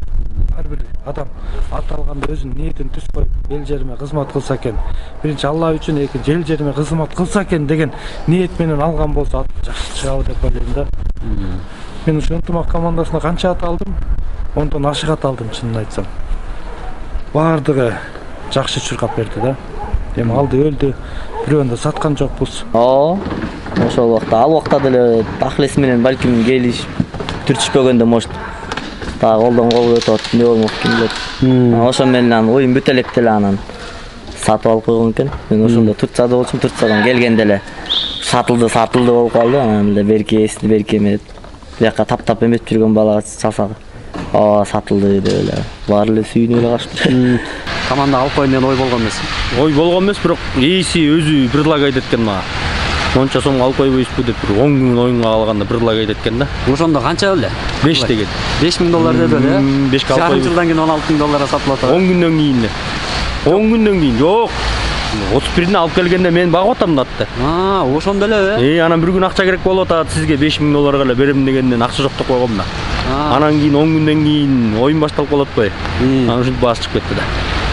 Ар бир адам ат алганда өзүнүн ниетин түз коюп, эл жериме кызмат кылса экен. Биринчи Алла үчүн, экинчи эл жериме кызмат кылса экен деген ниет менен алган болсо ат жакшы чыгабы деп ойлойм да. Мен ушу ынтымак командасына канча ат алдым? 10дон ашык ат алдым, чынын айтсам. Бардыгы жакшы чуркап берди да. Эми алды өлдү. Бирөөнү да саткан жокпуз. Ошол убакта, ал убакта деле ахлес менен балким келиш түрчүшпөгөндө может дагы колдон колго өтүп атып эмне болмок ким билет. Ошо менен анан оюн бүтө элек деле анан сатып алып койгон экен. Мен ошондо Турцияда болчумун, Турциядан келгенде эле сатылды болуп калды. Анан эле берки эсти, берки эме бияка таптап эметип жүргөн балага чалсак, сатылды деп эле баары эле сүйүнүп эле калышты. Команда алып коюн деген ой болгон эмес. Ой болгон эмес, бирок ээси өзү предлагать эткен мага. Онча сом алып койбойсузбу деп 10 күн оюнга алганда предлагать эткен да. Ошондо канча эле? 5 деген. $5000 деп эле. 5 алып койбойсуз. Жылдан кийин $16,000 сатылып атат. 10 күндөн кийин. 10 күндөн кийин. Жок. 31-ине алып келгенде мен багып атам атты. Ошондо эле. Анан бир күн акча керек болуп атат, сизге $5000 эле берем дегенден акча жок деп койгом да. Анан кийин 10 күндөн кийин оюн башталып калат атпайбы? Анан ушинтип баасы чыгып кетти да.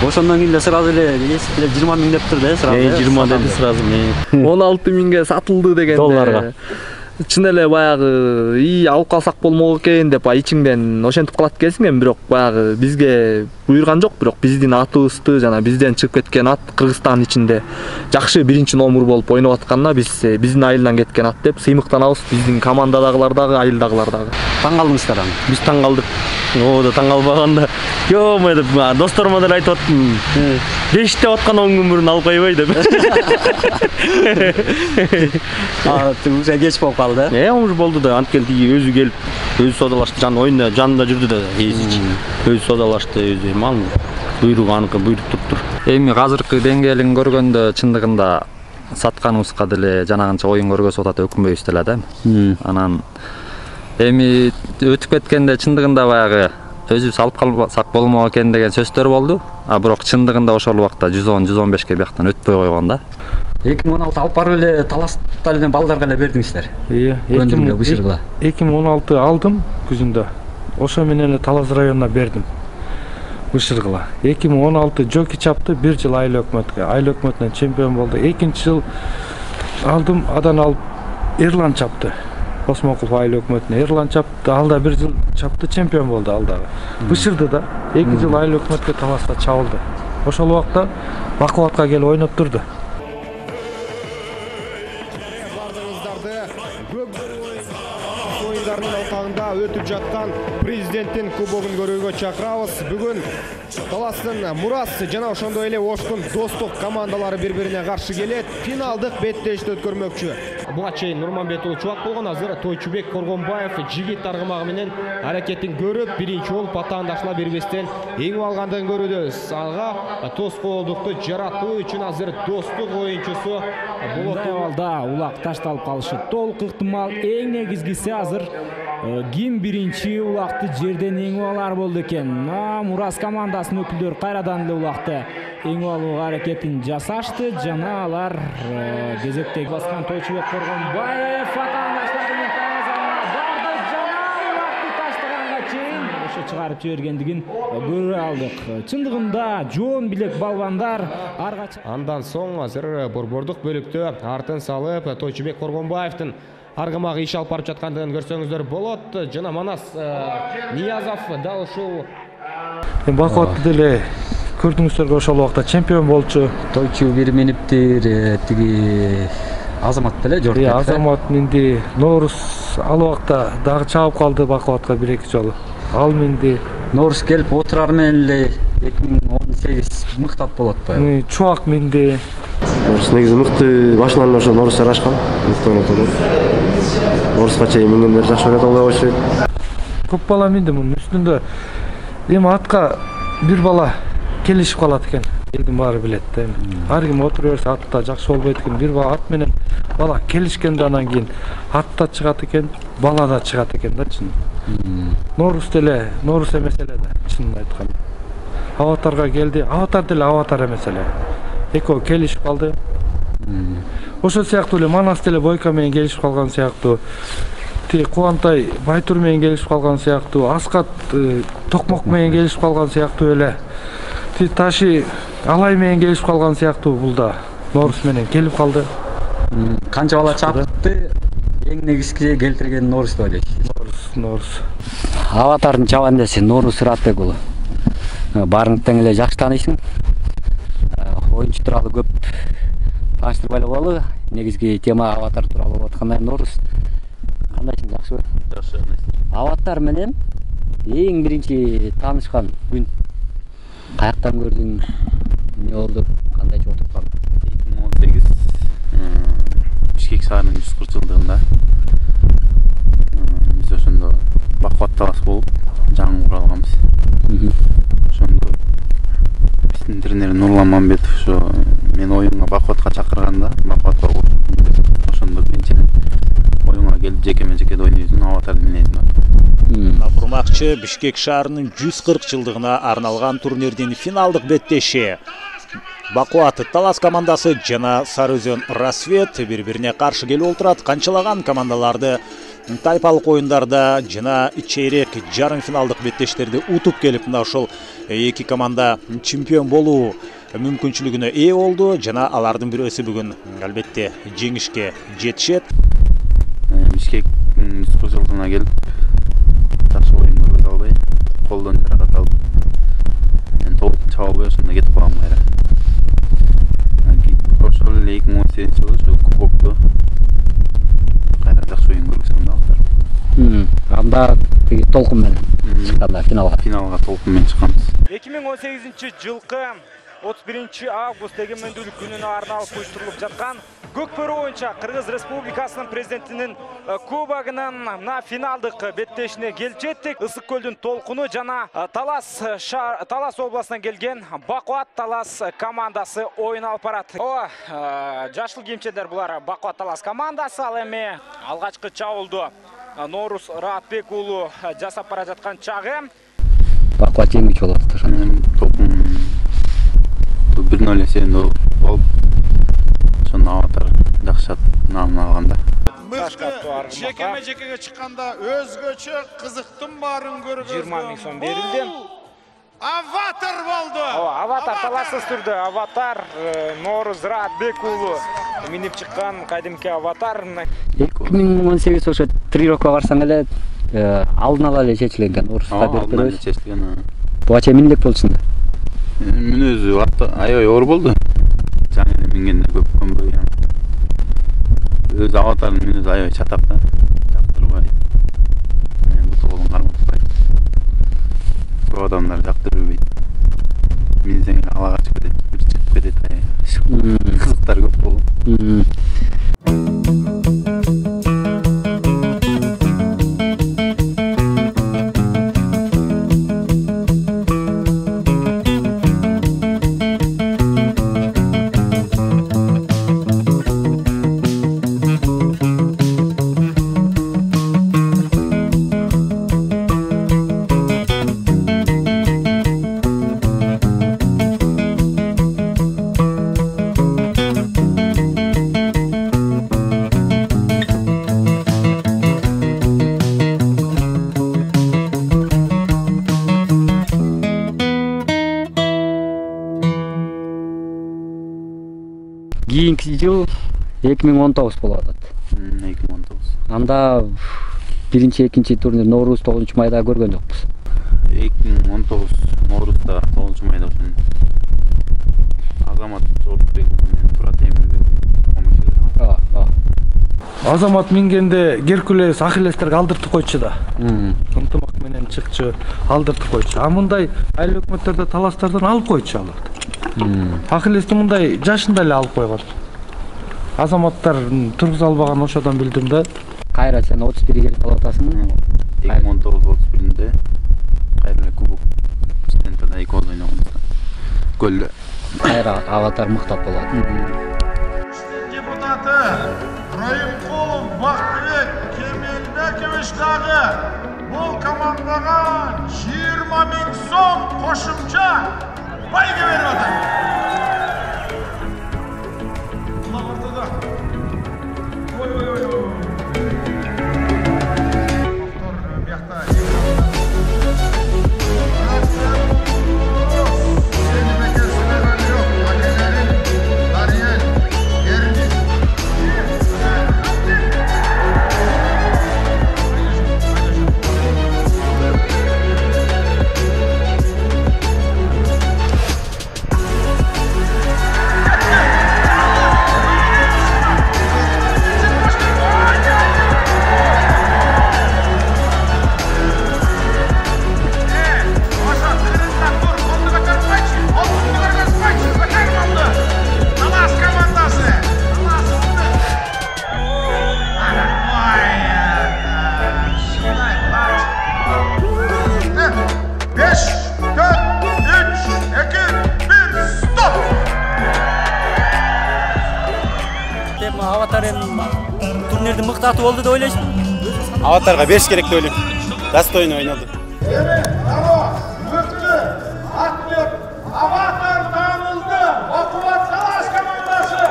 Ошондон кийин эле сразу эле эсип 20 миң дептир да, сразу. 20 деди сразу. 16 миңге сатылды дегенде. Долларга. Чын эле баягы алып калсак болмок экен деп ичиңден ошентип калат экенсиң, эми бирок баягы бизге буйрган жок, бирок биздин атыбызды жана бизден чыгып кеткен ат Кыргызстан ичинде жакшы биринчи номер болуп ойноп атканда биздин айылдан кеткен ат деп сыймыктанабыз, биздин командадагылар дагы, айылдагылар дагы. Таң калдыңыздар аны. Биз таң калдык. Да таң калбаганда, "Йо, деп досторума деле айтып аттым. 5 деп аткан 10 күн мурун алып койбой деп." Уже кеч болуп калды. Уже болду да, анткени өзү келип, өзү содалашты, жанында жүрдү да, эсичи. Өзү содалашты, өзү мал буйрук аныкы, буйрук туруптур. Эми азыркы деңгээлин көргөндө чындыгында сатканыбызга деле жанагынча оюн көргөзүп атат, өкүнбөйбүз деле да. Анан эми өтүп кеткенде чындыгында баягы өзүбүз алып калсак болмок экен деген сөздөр болду. Бирок чындыгында ошол убакта 110-115ке бияктан өтпөй койгон да. 2016 алып барып эле таласта эле балдарга эле бердиңиздер. 2016 алдым күзүндө. Ошо менен эле Талас районуна бердим. Бышыргыла. 2016 Жоки чапты, 1 жыл айыл өкмөткө. Айыл өкмөтүнөн чемпион болду. 2-нчи жыл алдым, адан алып Эрлан чапты. Осмокулов айыл өкмөтүнө Эрлан чапты, алда 1 жыл чапты, чемпион болду алдагы. Бышырды да. 2 жыл айыл өкмөткө Таласта чабылды. Ошол убакта Бакубатка келип ойноп турду. Oyunlarının altağında ötüp жаткан президенттин кубогун көрүүгө чакырабыз. Бүгүн Таластын Мурас жана ошондой эле Оштун достук командалары бири-бирине каршы келет. Финалдык беттешти өткөрмөкчү. Буга чейин Нурманбет уулу Чубак болгон, азыр Тойчубек Коргонбаев жигит таргымагы менен аракетин көрүп, биринчи болуп атаандашлар бирбестен эңип алгандыгын көрүбүз. Ага тоскоолдукту жаратуу үчүн азыр достук оюнчусу болот. Абалда улак ташталып калышы толук ыктымал. Эң негизгиси азыр ким биринчи улакты жерден эңип алар болду экен. Мурас командасынын өкүлдөрү кайрадан эле улакты эңип алууга аракетин жасашты. Жана алар кезектеги баскан Тойчубек Коргонбаев атаандашлар менен барды жана улакты таштаганга чейин ошо чыгарып жибергендигин көрө алдык. Чындыгында жоон билек балбандар арга. Андан соң азыр борбордук бөлүктө артын салып Тойчубек Коргонбаевдин аргымагы иш алып барып жаткандыгын көрсөңүздөр болот. Жана Манас Ниязов дал ушул Бакубатты деле көрдүңүздөр, ошол убакта чемпион болчу. Тойчу бир миниптир тиги Азамат деле жорт. Азамат минди. Норус ал убакта дагы чабып калды Бакубатка 1-2 жолу. Ал минди. Норус келип отурар менен эле 2018 мыктап болот атпайбы? Чубак минди. Норус негизи мыкты, башынан ошо Норус жарашкан. Мыкты ойноп турду. Норуска чейин мингендер жакшы ойнот албай койчу. Көп бала минди мунун үстүндө. Эми атка бир бала келишип калат экен. Элдин баары билет да. Ар ким отура берсе атта жакшы болбойт экен. Бир бала ат менен бала келишкенде анан кийин атта чыгат экен, бала да чыгат экен да чын. Норус эмес эле да, чынын айтканда. Аватарга келди. Аватар деле аватар эмес эле. Экөө келишип калды. Ошол сыяктуу эле Манас деле Бойко менен келишип калган сыяктуу. Кубантай Байтур менен келишип калган сыяктуу, Аскат Токмок менен келишип калган сыяктуу эле. Таши Алай менен келишип калган сыяктуу бул да Норус менен келип калды. Канча бала чапты эң негизги келтирген Норус деп ойлойсуз? Норус. Аватардын чабандасы Норус Ыратбек уулу. Баарыңды тең эле жакшы тааныйсың. Оюнчу тууралуу көп тааныштырбай эле коелу. Негизги тема Аватар тууралуу болуп атканда Норус кандайсың, жакшыбы? Жакшы. Аватар менен эң биринчи таанышкан күн каяктан көрдүң? Эмне болду? Кандай отуруп калдың? 2018 Бишкек шаарынын 140-жылдыгында биз ошондо Бакубат талас болуп жаңы куралганбыз. Ошондо биздин тренер Нурлан Мамбетов ошо мен оюнга Бакубатка чакырганда, Бакубатка ошондо биринчиден оюнга келип жеке жеке ойнойсуң, Аватарды минесиң. Урмакчы Бишкек шаарынын 140 жылдыгына арналган турнирдин финалдык беттеши. Бакубат Талас командасы жана Сарыөзөн Рассвет бири-бирине каршы келип отурат. Канчалаган командаларды тайпалык оюндарда жана чейрек жарым финалдык беттештерди утуп келип, мына ошол эки команда чемпион болуу мүмкүнчүлүгүнө ээ болду жана алардын бирөөсү бүгүн албетте жеңишке жетишет. Бишкектин 140 жылдыгына келип жакшы оюн көргөзө албай, колдон жаракат алып, мен толук чаба албай ошондо кетип калгам кайра. Ошол эле 2018 жылы ошол кубокто кайра жакшы оюн көргөзсөм да алар. Анда толкун менен чыкканда финалга толкун менен чыкканбыз. 2018 жылкы 31 август эгемендүүлүк күнүнө арналып уюштурулуп жаткан Көкбөрү боюнча Кыргыз Республикасынын президентинин кубогунун мына финалдык беттешине келип жеттик. Ысык көлдүн толкуну жана Талас областынан келген Бакубат Талас командасы оюн алып барат. Жашыл кийимчелер булар Бакубат Талас командасы. Ал эми алгачкы чабуулду Норус Ыратбек уулу жасап бара жаткан чагы. Бакубат жеңүүчү болот ошондо. Толкун 1-0 эсебинде болуп, ошондо Аватар жакшы намын алганда. Жекеме-жекеге чыкканда өзгөчө кызыктын баарын көргөзгөн 20 миң сом берилди. Аватар болду. Аватар талассыз түрдө Аватар Норус Ыратбек уулу минип чыккан кайдимки Аватар. 2018 ошо тренировкага барсаң эле алдын ала эле чечилген Норусга берип беребиз. Чечилген. Буга чейин миндек болчусуң да. Мүнөзү аябай оор болду. Жаңы эле мингенде көп көнбөй. Өзү Аватардын мүнөзү аябай чатак да. Жактырбайт. Буту колун карматпайт. Көп адамдар жактырбайт. Минсең алага чыгып кетет, бир чыгып кетет. Кызыктар көп болду. Кийинки жыл 2019 болуп атат. 2019. Анда биринчи, экинчи турнир Норус 9-майда көргөн жокпуз. 2019 Норусда 9-майда ошон Азамат Жорбек менен Турат Эмирбек Азамат мингенде Геркулес Ахиллестерге алдыртып койчу да. Ынтымак менен чыкчу, алдыртып койчу. А мындай айыл өкмөттөрдө таластардан алып койчу алар. Ахиллести мындай жашында эле алып койгон. Азаматтар тургуза албаган ошодон билдим да. Кайра сен 31 келип калып атасың. 2019-31-де кайра кубок стендерде 2 гол ойногонбуз. Көлдө. Кайра Аватар мыктап болот. Депутаты Райымқұлов Бақтыбек Кемелбекович дагы бұл командаға 20.000 сом қосымша байге беріп отыр. Аватар турнирді мықтаты болды да ойлайсың? Аватарға беріш керек деп ойлаймын. Достойно ойнады. Аватар танылды. Оқуат Талас командасы.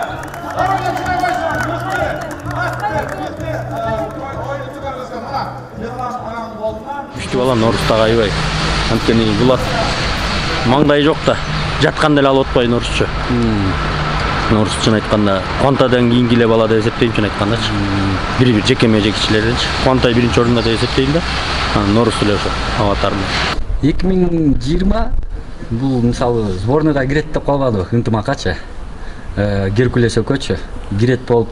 Күшті бала Норыстағы айбай. Анткени бұлат маңдай жоқ та, жатқан дәл алып отпай Норысшы. Норысчын айтқанда, Қуантайдан кейін келе бала деп есептеймін айтқанда. Бір жекеме жекішілерден. Қуантай бірінші орында деп есептеймін да. Норыс үлесі аватарында. 2020 бұл мысалы сборныйға кирет деп қалбады ынтымақачы. Геркулес өкөчү кирет болуп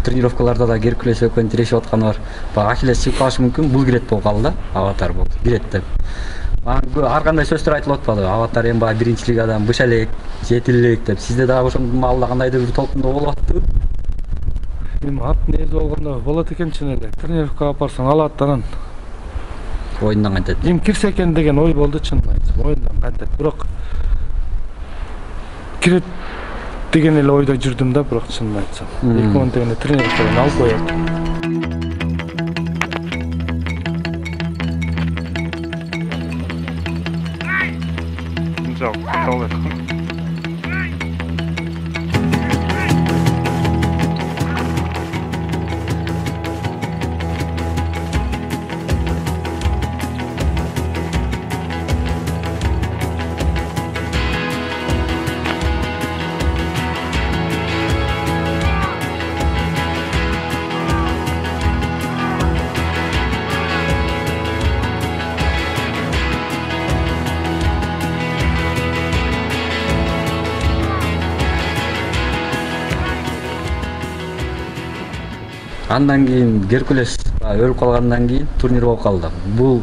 тренировкаларда да Геркулес өкөнү тирешип атканы бар. Ахиллес чыгып калышы мүмкүн, бул кирет болуп калды да, аватар болду. Кирет деп. Ар кандай сөздөр айтылып атпады. Аватар эми баягы биринчи лигадан быш элек, жети элек деп. Сизде дагы ошол маалда кандайдыр бир толкундоо болуп аттыбы? Эми ат нерсе болгондо болот экен чын эле. Тренировкага барсаң алат анан ойындан кантет. Эми кирсе экен деген ой болду чын айтсам. Ойындан кантет. Бирок кирет деген эле ойдо жүрдүм да, бирок чын айтсам. 2010 дегенде тренировкадан алып коет. Андан кийин Геркулес өлүп калгандан кийин турнир болуп калды. Бул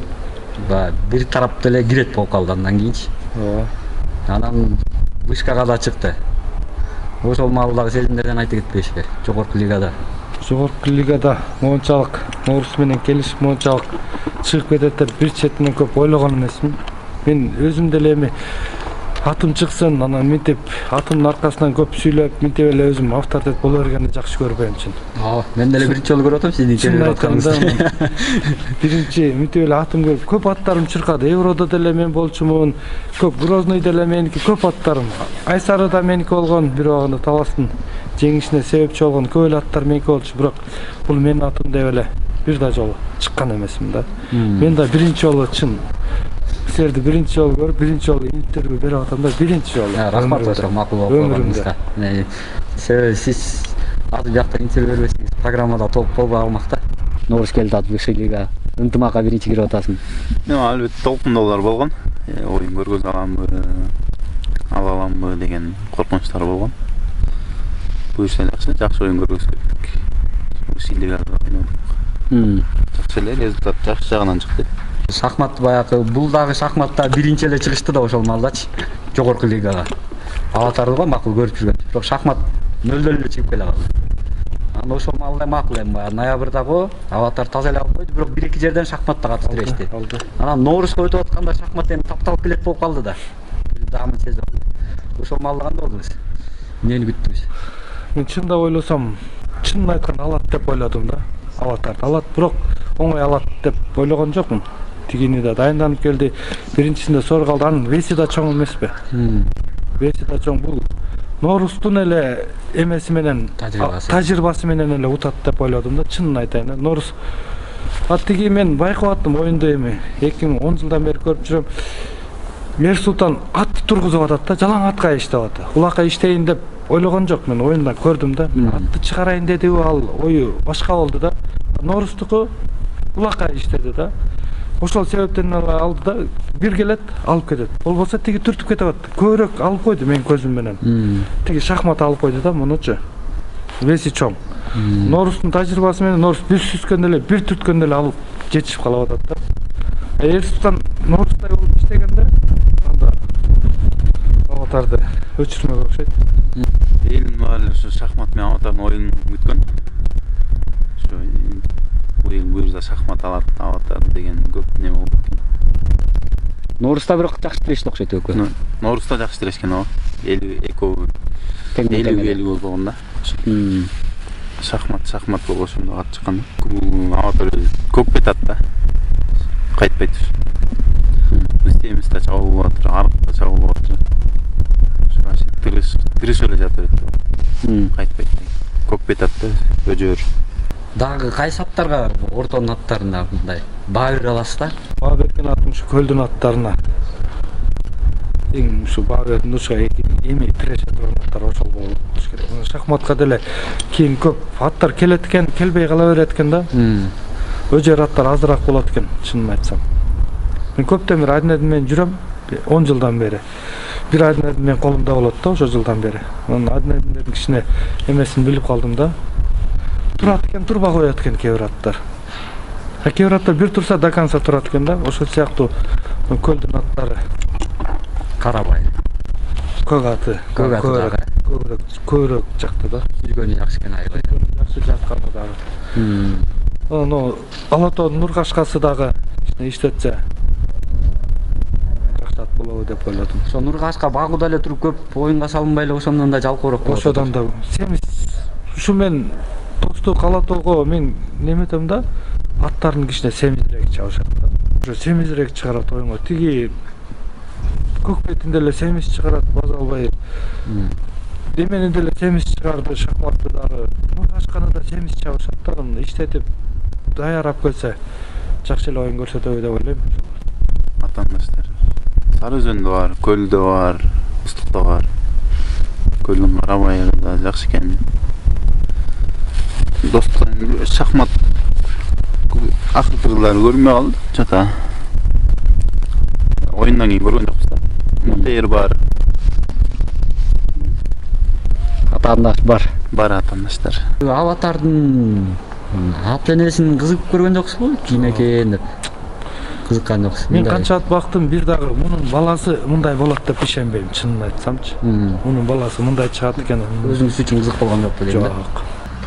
бир тараптуу эле кирет болуп калды андан кийинчи. Анан вышкага да чыкты. Ошол маалдагы сезимдерден айтып кетпешке. Жогорку лигада. Жогорку лигада мончалык Норус менен келишип мончалык чыгып кетет деп бир четинен көп ойлогон эмесмин. Мен өзүм деле эми атым чыксын, анан мынтип атымдын аркасынан көп сүйлөп, мынтип эле өзүм авторитет боло бергенди жакшы көрбөйм чын. Мен деле биринчи жолу көрүп атам сиздин интервью атканыңызды. Биринчи мынтип эле атым көрүп, көп аттарым чыркады. Евродо деле мен болчумун, көп Грозный деле меники, көп аттарым. Айсарыда меники болгон, бир убагында Таластын жеңишине себепчи болгон көп эле аттар меники болчу, бирок бул менин атым деп эле бир да жолу чыккан эмесмин да. Мен да биринчи жолу чын силерди биринчи жолу көрүп, биринчи жолу интервью берип атам да, биринчи жолу. Рахмат ошо макул болуп калганыңызга. Себеби сиз азыр жакта интервью бербесеңиз программада толук болбой калмак да. Норус келди ат высший лига. Ынтымакка биринчи кирип атасың. Албетте толкундоолор болгон. Оюн көргөзө аламбы, ала аламбы деген коркунучтар болгон. Буюрса жакшы оюн көргөздүк. Высший лигада ойнодук. Жакшы эле результат жакшы жагынан чыкты. Шахмат баягы бул дагы шахматта биринчи эле чыгышты да ошол маалдачы. Жогорку лигага. Аватарды го макул көрүп жүргөн. Бирок шахмат нөлдөн эле чыгып келе калды. Анда ошол маалда макул эми ноябрдагы аватар таза эле алып койду, бирок бир-эки жерден шахматта катып тирешти. Анан Ноорусга өтүп атканда шахмат эми тапталып келет болуп калды да. Дамы сезип. Ошол маалда кандай болдуңуз? Эмнени күттүңүз? Мен чындап ойлосом, чынын айтканда алат деп ойлодум да. Аватар алат, бирок оңой алат деп ойлогон жокмун. Тигини да дайынданып келди. Биринчисинде сор калды. Анын веси да чоң эмеспи? Веси да чоң. Бул Норустун эле эмеси менен тажрыйбасы менен эле утат деп ойлодум да, чынын айтайын. Норус тиги мен байкап аттым оюнда эми 2010 жылдан бери көрүп жүрөм. Ер Султан атты тургузуп атат да, жалаң атка иштеп атат. Улакка иштейин деп ойлогон жок, мен оюндан көрдүм да. Атты чыгарайын дедиби, ал ою башка болду да. Норустуку улакка иштеди да. Ошол себептен алды да, бир келет, алып кетет. Болбосо тиги түртүп кетип атты. Көбүрөөк алып койду мен көзүм менен. Тиги шахмат алып койду да, мунучу. Веси чоң. Норустун тажрыйбасы менен Норус бир сүзгөндө эле, бир түрткөндө эле алып жетишип калып атат да. Ер Султан Норустай болуп иштегенде анда Аватарды өчүрмөк окшойт. Элдин баары ушу шахмат менен Аватардын оюнун күткөн. Ошо бул жерде шахмат алат Аватар деген көп неме болду экен. Норуста бирок жакшы тирешти окшойт экөө. Норуста жакшы тирешкен о. 50 50 болгон да. Шахмат болгошунда ат чыккан. Бул Аватар көк бет ат да. Кайтпайт. Үстемиз да чабылып атыр, аркта чабылып атыр. Тырыш эле жатыр. Кайтпайт. Көк бет ат да, өжөр. Дагы кайсы аттарга ортонун аттарына мындай баа бере аласыз да? Баа берген атым ушу көлдүн аттарына. Эң ушу баа берген ушуга эми тиреше турган аттар ошол болуш керек. Шахматка деле кийин көп аттар келет экен, келбей кала берет экен да. Өжөр аттар азыраак болот экен, чынын айтсам. Мен көптөн бери Айдын менен жүрөм, 10 жылдан бери. Бир Айдын менен колумда болот да, ошол жылдан бери. Анын Айдын кичине эмесин билип калдым да. Турат экен, турбай коет экен кээ бир аттар. Кээ бир аттар бир турса до конца турат экен да. Ошол сыяктуу көлдүн аттары. Карабай. Көк аты. Көбүрөөк жакты да. Жүргөнү жакшы экен аябай. Жакшы жатканы дагы. Ано Алатоонун Нуркашкасы дагы иштетсе жакшы ат болобу деп ойлодум. Ошо Нуркашка багууда эле туруп көп оюнга салынбай эле ошондон да жалкоорок болот. Ошодон да семиз ушу мен Достук Алатоого мен неметем да, аттарын кичине семизирээк чабышат да. Ошо семизирээк чыгарат оюнга. Тиги көк бетинде эле семиз чыгарат, база албай. Демени деле семиз чыгарды, шахматты дагы. Нуркашканы да семиз чабышат да, иштетип даярап келсе жакшы эле оюн көрсөтөбү деп ойлойм. Атандаштар Сары Өзөндө бар, Көлдө бар, Устукта бар. Көлдүн Карабайы да жакшы экен. Достор шахмат акыркы жылдары көрмөй калды. Чата. Оюндан кийин көргөн жокпуз да. Мутейр бар. Атандаш бар. Бар атандаштар. Аватардын ат энесин кызыгып көргөн жоксузбу? Кийинекен деп. Кызыккан жоксуз. Мен канча ат бактым, бир дагы мунун баласы мындай болот деп ишенбейм, чынын айтсамчы. Мунун баласы мындай чыгат экен. Өзүңүз үчүн кызык болгон жок белем да. Жок.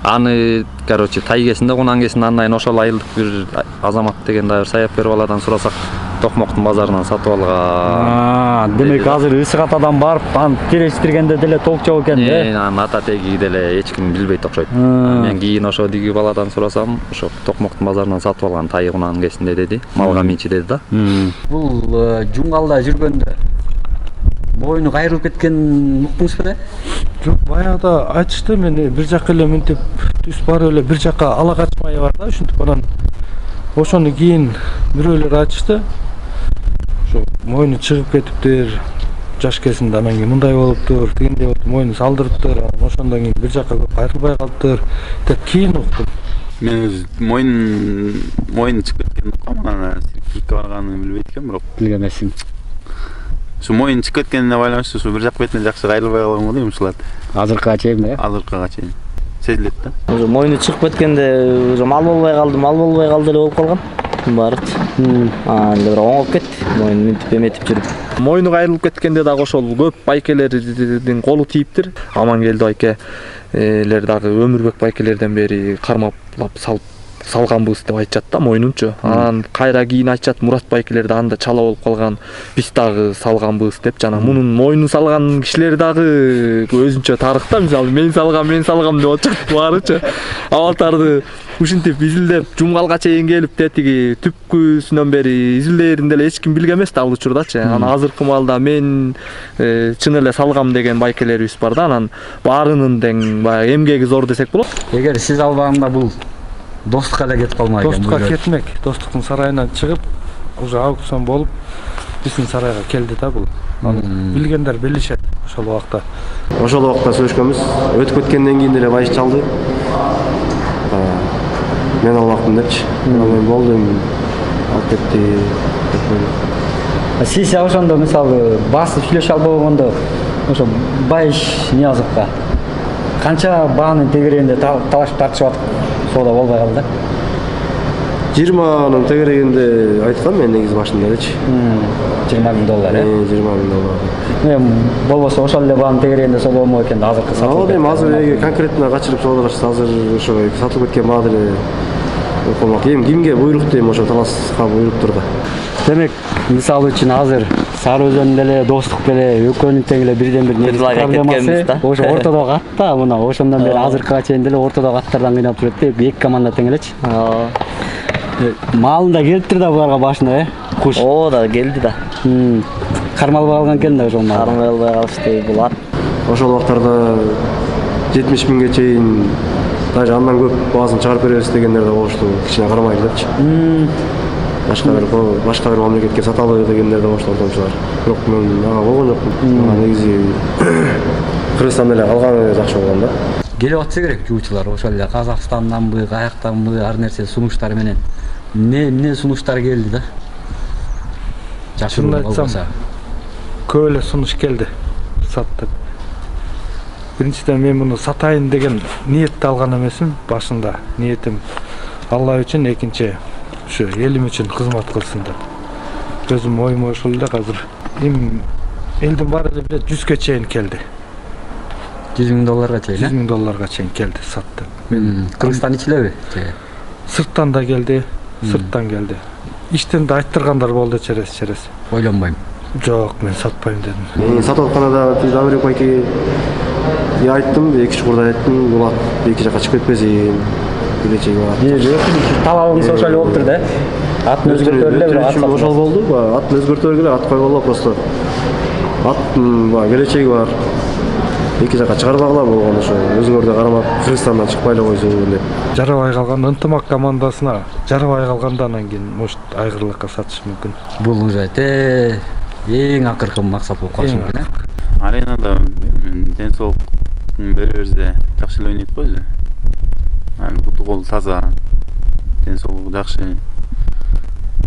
Аны, короче, тайгесинде кунангесин андан ошол айылдык бир Азамат деген дагы саяпкер баладан сурасак, Токмоктун базарынан сатып алган. Демек азыр ысык атадан барып, аны терештиргенде деле толчок экен да. Анын ата теги деле эч ким билбейт окшойт. Мен кийин ошо диги баладан сурасам, ошо Токмоктун базарынан сатып алган тай кунангесинде деди, малга минчи деди да. Бул жуңгалда жүргөндө боюну кайрылып кеткен уктуңуз беле? Жок, баягыда айтышты, мен бир жакка эле мынтип түз барып эле бир жакка ала качмай бар да, ушинтип анан ошону кийин бирөөлөр айтышты. Ошо моюну чыгып кетиптир, жаш кезинде анан кийин мындай болуптур, тигиндей болуптур, моюну салдырыптыр, ошондон кийин бир жакка көп кайрылбай калыптыр деп кийин уктум. Мен өз моюну чыгып кеткен уккам, анан сиркке барганын билбейт экенмин, бирок билген эмессиң. Ушу моюну чыгып кеткенине байланыштуу ушу бир жак бетине жакшы кайрылбай калган го дейм ушулат. Азыркыга чейин да? Азыркыга чейин. Сезилет да. Уже моюну чыгып кеткенде уже мал болбой калды эле болуп калган. Барып. Анда бирок оңоп кетти. Моюну мынтип эметип жүрүп. Моюну кайрылып кеткенде дагы ошол көп байкелердин колу тийиптир. Амангелди байкелер дагы Өмүрбек байкелерден бери кармаплап салып салганбыз деп айтышат да мойнунчу. Анан кайра кийин айтышат Мурат байкелер да анда чала болуп калган, биз дагы салганбыз деп. Жана мунун мойнун салган кишилер дагы өзүнчө тарыхта, мисалы мен салгам деп атышат баарычы. Аватарды ушинтип изилдеп жумгалга чейин келип тетиги түпкүсүнөн бери изилдээринде эле эч ким билген эмес да ал учурдачы. Анан азыркы маалда мен чын эле салгам деген байкелерибиз бар да. Анан баарынын тең баягы эмгеги зор десек болот. Эгер сиз албаганда бул достукка эле кетип калмайт экен. Достукка кетмек. Достуктун сарайынан чыгып, уже аукцион болуп, биздин сарайга келди да бул. Билгендер билишет ошол убакта. Ошол убакта сүйлөшкөнбүз. Өтүп кеткенден кийин эле байш чалды. Мен албакмын депчи. Мен болдум. Алып кетти. Сиз ошондо мисалы басып сүйлөшө албагондо ошо байш Ниязовго канча баанын тегерегинде талашып тартышып атып соода болбой калды? 20-нын тегерегинде айткам мен негизи башында элечи. $20,000, $20,000. Болбосо ошол эле баанын тегерегинде соода болмок экен да азыркы сатылып. Эми азыр конкретно качырып соодалашса азыр ошо сатылып кеткен баа деле окумак. Эми кимге буйрукту эми ошо таласка буйруктур да. Демек, мисалы үчүн азыр Сары Өзөндө эле достук эле экөөнүн тең эле бирден бир негизги проблемасы ошо ортодогу ат да, мына ошондон бери азыркыга чейин деле ортодогу аттардан кыйнап жүрөт да, эки команда тең элечи. Маалында келиптир да буларга башында, куш. Да, келди да. Кармалбай калган экен да ошол маал. Кармалбай калышты бул ат. Ошол убактарда 70 миңге чейин даже андан көп баасын чыгарып беребиз дегендер да болушту, кичине кармайлы депчи. Башка бир мамлекетке саталы дегендер да болушту ортомчулар. Бирок мен ага болгон жокмун. Негизи Кыргызстанда эле калганы жакшы болгон да. Келип атса керек жуучулар ошол эле Казакстанданбы, каяктанбы, ар нерсе сунуштары менен. Эмне сунуштар келди да? Чынын айтсам, көп эле сунуш келди. Саттык. Биринчиден мен муну сатайын деген ниетти алган эмесмин башында. Ниетим Алла үчүн, экинчи ушу элим үчүн кызмат кылсын деп. Өзүм оюм ошол эле азыр. Эми элдин баары эле билет 100ге чейин келди. $100,000 чейин. $100,000 чейин келди сатты. Мен Кыргызстан ичилеби? Сырттан да келди, сырттан келди. Иштен да айттыргандар болду через. Ойлонбойм. Жок, мен сатпайм дедим. Мен сатып атканда Дабырек байке айттым, эки чукурда айттым, бул ат эки жакка чыгып кетпесин. Келечеги бар. Талабыңыз ошол эле болуптур да? Атын өзгөртөбү эле ат сатып. Ошол болду, атын өзгөртөбү эле, ат койгола просто. Аттын келечеги бар. Эки жакка чыгарбагыла болгон ошо өзүңөр да карамап Кыргызстандан чыкпай эле койсун деп. Жарабай калган ынтымак командасына жарабай калганда анан кийин может айгырлыкка сатыш мүмкүн. Бул уже эң акыркы максат болуп калышы мүмкүн, э? Аренада ден соолуктун беребизде жакшы эле ойнойт го өзү. Буту кол таза, ден соолугу жакшы,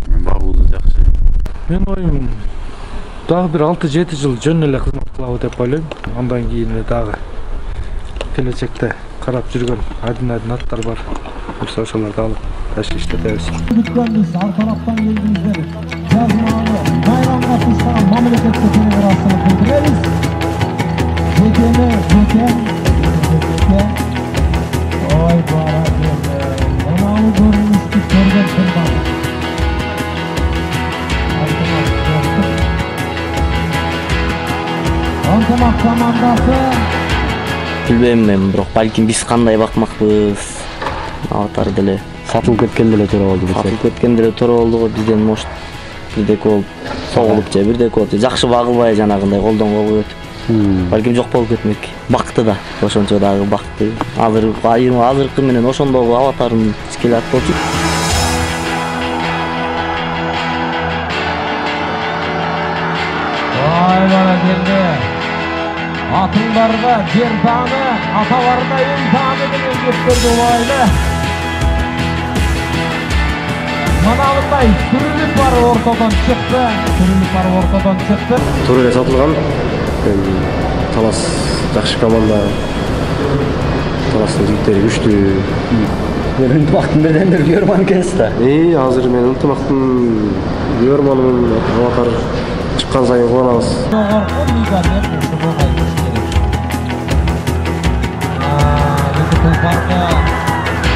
багуудо жакшы. Мен оюм дагы бир 6-7 жыл жөн эле кызмат кылабы деп ойлойм. Андан кийин дагы келечекте карап жүргөн айдын аттар бар. Буюрса ошолорду алып ташып иштетебиз. Бүткөнбүз ар тараптан келдиңиздер. Жазманы байрамга туштаган мамлекетке телеграфтан билдиребиз. Ой бара келди. Мынау көрүнүштү көргөн кымбат. Антамак командасы. Билбейм мен, бирок балким биз кандай бакмакпыз. Аватар деле сатылып кеткен деле туура болду. Сатылып кеткен деле туура болду го. Бизден может бирдек болуп согулуп же бирдек болуп жакшы багылбай жанагындай колдон колго өтүп. Балким жок болуп кетмек. Бакты да, ошончо дагы бакты. Азыркы менен ошондогу аватарын келе атпочу. Ай бара келди. Атыңдарга жер тааны, аталарына ел тааны деген кептерди улайлы. Манабындай сүрүлүп барып ортодон чыкты. Туура эле сатылган. Талас жакшы команда. Таластын жигиттери күчтүү. Ынтымактын бирден бир күйөрман экенсиз да. Азыр мен ынтымактын күйөрманымын. Аватар чыккан сайын кубанабыз.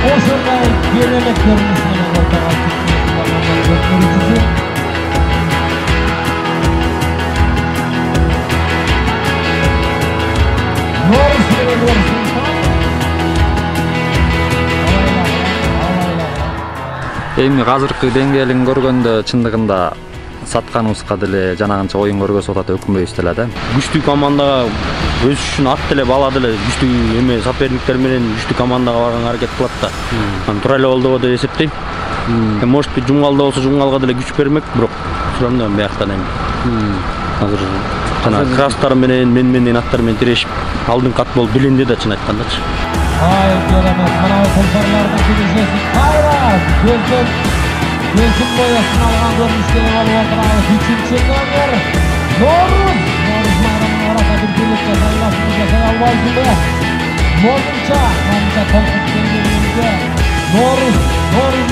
Ошондой керемет görünüş менен ортого чыкты. Norris менен эми азыркы деңгээлин көргөндө чындыгында сатканыбызга деле жанагынча оюн көргөзүп атат өкүнбөйбүз деле да. Күчтүү командага өсүш үчүн ат деле бала деле күчтүү эме соперниктер менен күчтүү командага барганга аракет кылат да. Туура эле болду деп эсептейм. Может быть жумгалда болсо жумгалга деле күч бермек, бирок сурамдам бияктан эми. Азыр жана крастар менен мен аттар менен тирешип алдыңкы ат болуп билинди да чын айткандачы. Ay керемет, мына футболчулардын кездесүүсү кайра gözün boyasını algan görünüşleri olup oturağız. 3. номер Norris bayramının arasında bir birlik yazarlasını yaşay albaydı. Modunca tolkup geldiğimizde Norris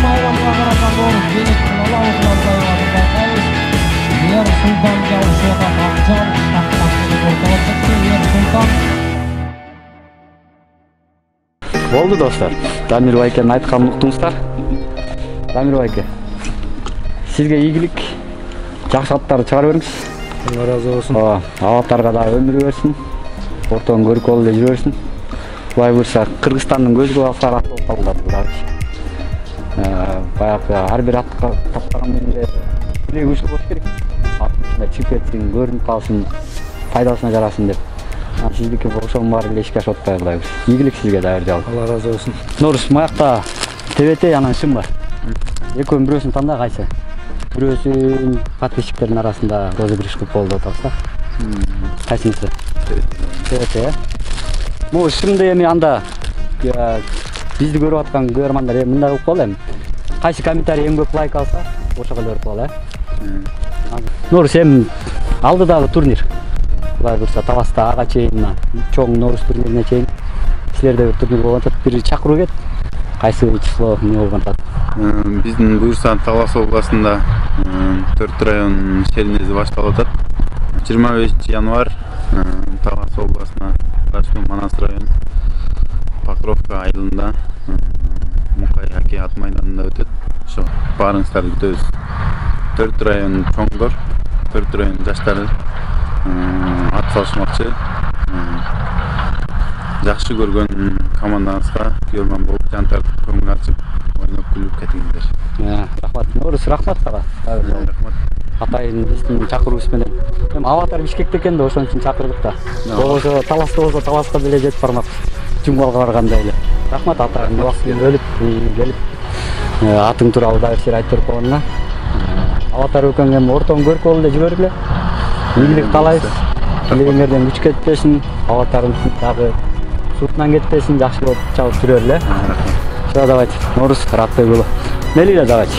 bayramına karatan Norris gelip kılala okulan bayramında Yer Sultan Cavuşu'da bakacağım. Ortalık çıktı Yer Sultan. Oldu dostlar. Damir Bayke'nin aytkanын uktуңуздар. Damir Bayke. Sizge ийгилик, жакшы аттарды чыгарып бериңиз. Allah razı olsun. Аваттарга да өмүр берсин. Ортон көрүк болуп эле жүрө берсин. Булай буюрса Кыргызстандын көзгө алсар ат болуп калдылар. Баягы ар бир атка таптаган менде билеги күчтүү болуш керек. Ат чыгып кетсин, көрүнүп калсын, пайдасына жарасын деп. Sizdeki ошонун баары эле ишке ашып атпайбы? Ийгилик сизге да жалпы. Allah razı olsun. Norris маякта ТВТ анан шым бар. Экөөнүн бирөөсүн танда кайсы? Бирөөсүн подписчиктердин арасында розыгрыш кылып болду атабыз да. Кайсынысы? ТВТ. Могу шымды эми анда бизди көрүп аткан көрөрмандар эми мындай кылып калалы эми. Кайсы комментарий эң көп лайк алса, ошого берип калалы, Norris эми алдыдагы турнир. Булай бурса Таласта ага чейин чоң Norris турнирине чейин силерде бир турнир болгон атат. Бир чакыруу кет. Кайсы число эмне болгон атат? Биздин буюрса Талас областында 4 район шеринеси башталып атат. 25 январь Талас областына Ташкент Манас район Покровка айылында Мукай хоккей ат майданында өтөт. Ошо баарыңыздарды күтөбүз. 4 район чоңдор, 4 район жаштары ат салышмакчы. Жакшы көргөн командаңызга көрмөн болуп, жан тартып көңүл ачып, ойноп күлүп кетиңиздер. Рахмат. Norris рахмат сага. Рахмат. Атайын биздин чакыруубуз менен. Эми аватар Бишкекте экен да ошон үчүн чакырдык да. Болсо Таласта болсо Таласка деле жетип бармак. Жумгалга барганда эле. Рахмат атайын убактын бөлүп келип атың тууралуу да бир сер айтып берип койгонуна. Аватар өкөнгө эми ортон көрүп болуп эле жибергиле. Ийгилик каалайбыз. Билигиңерден күч кетпесин, аватарын дагы сутунан кетпесин, жакшы болуп чабып жүрө эле. Все, давайте. Norris, рад той было. Мелиля, давайте.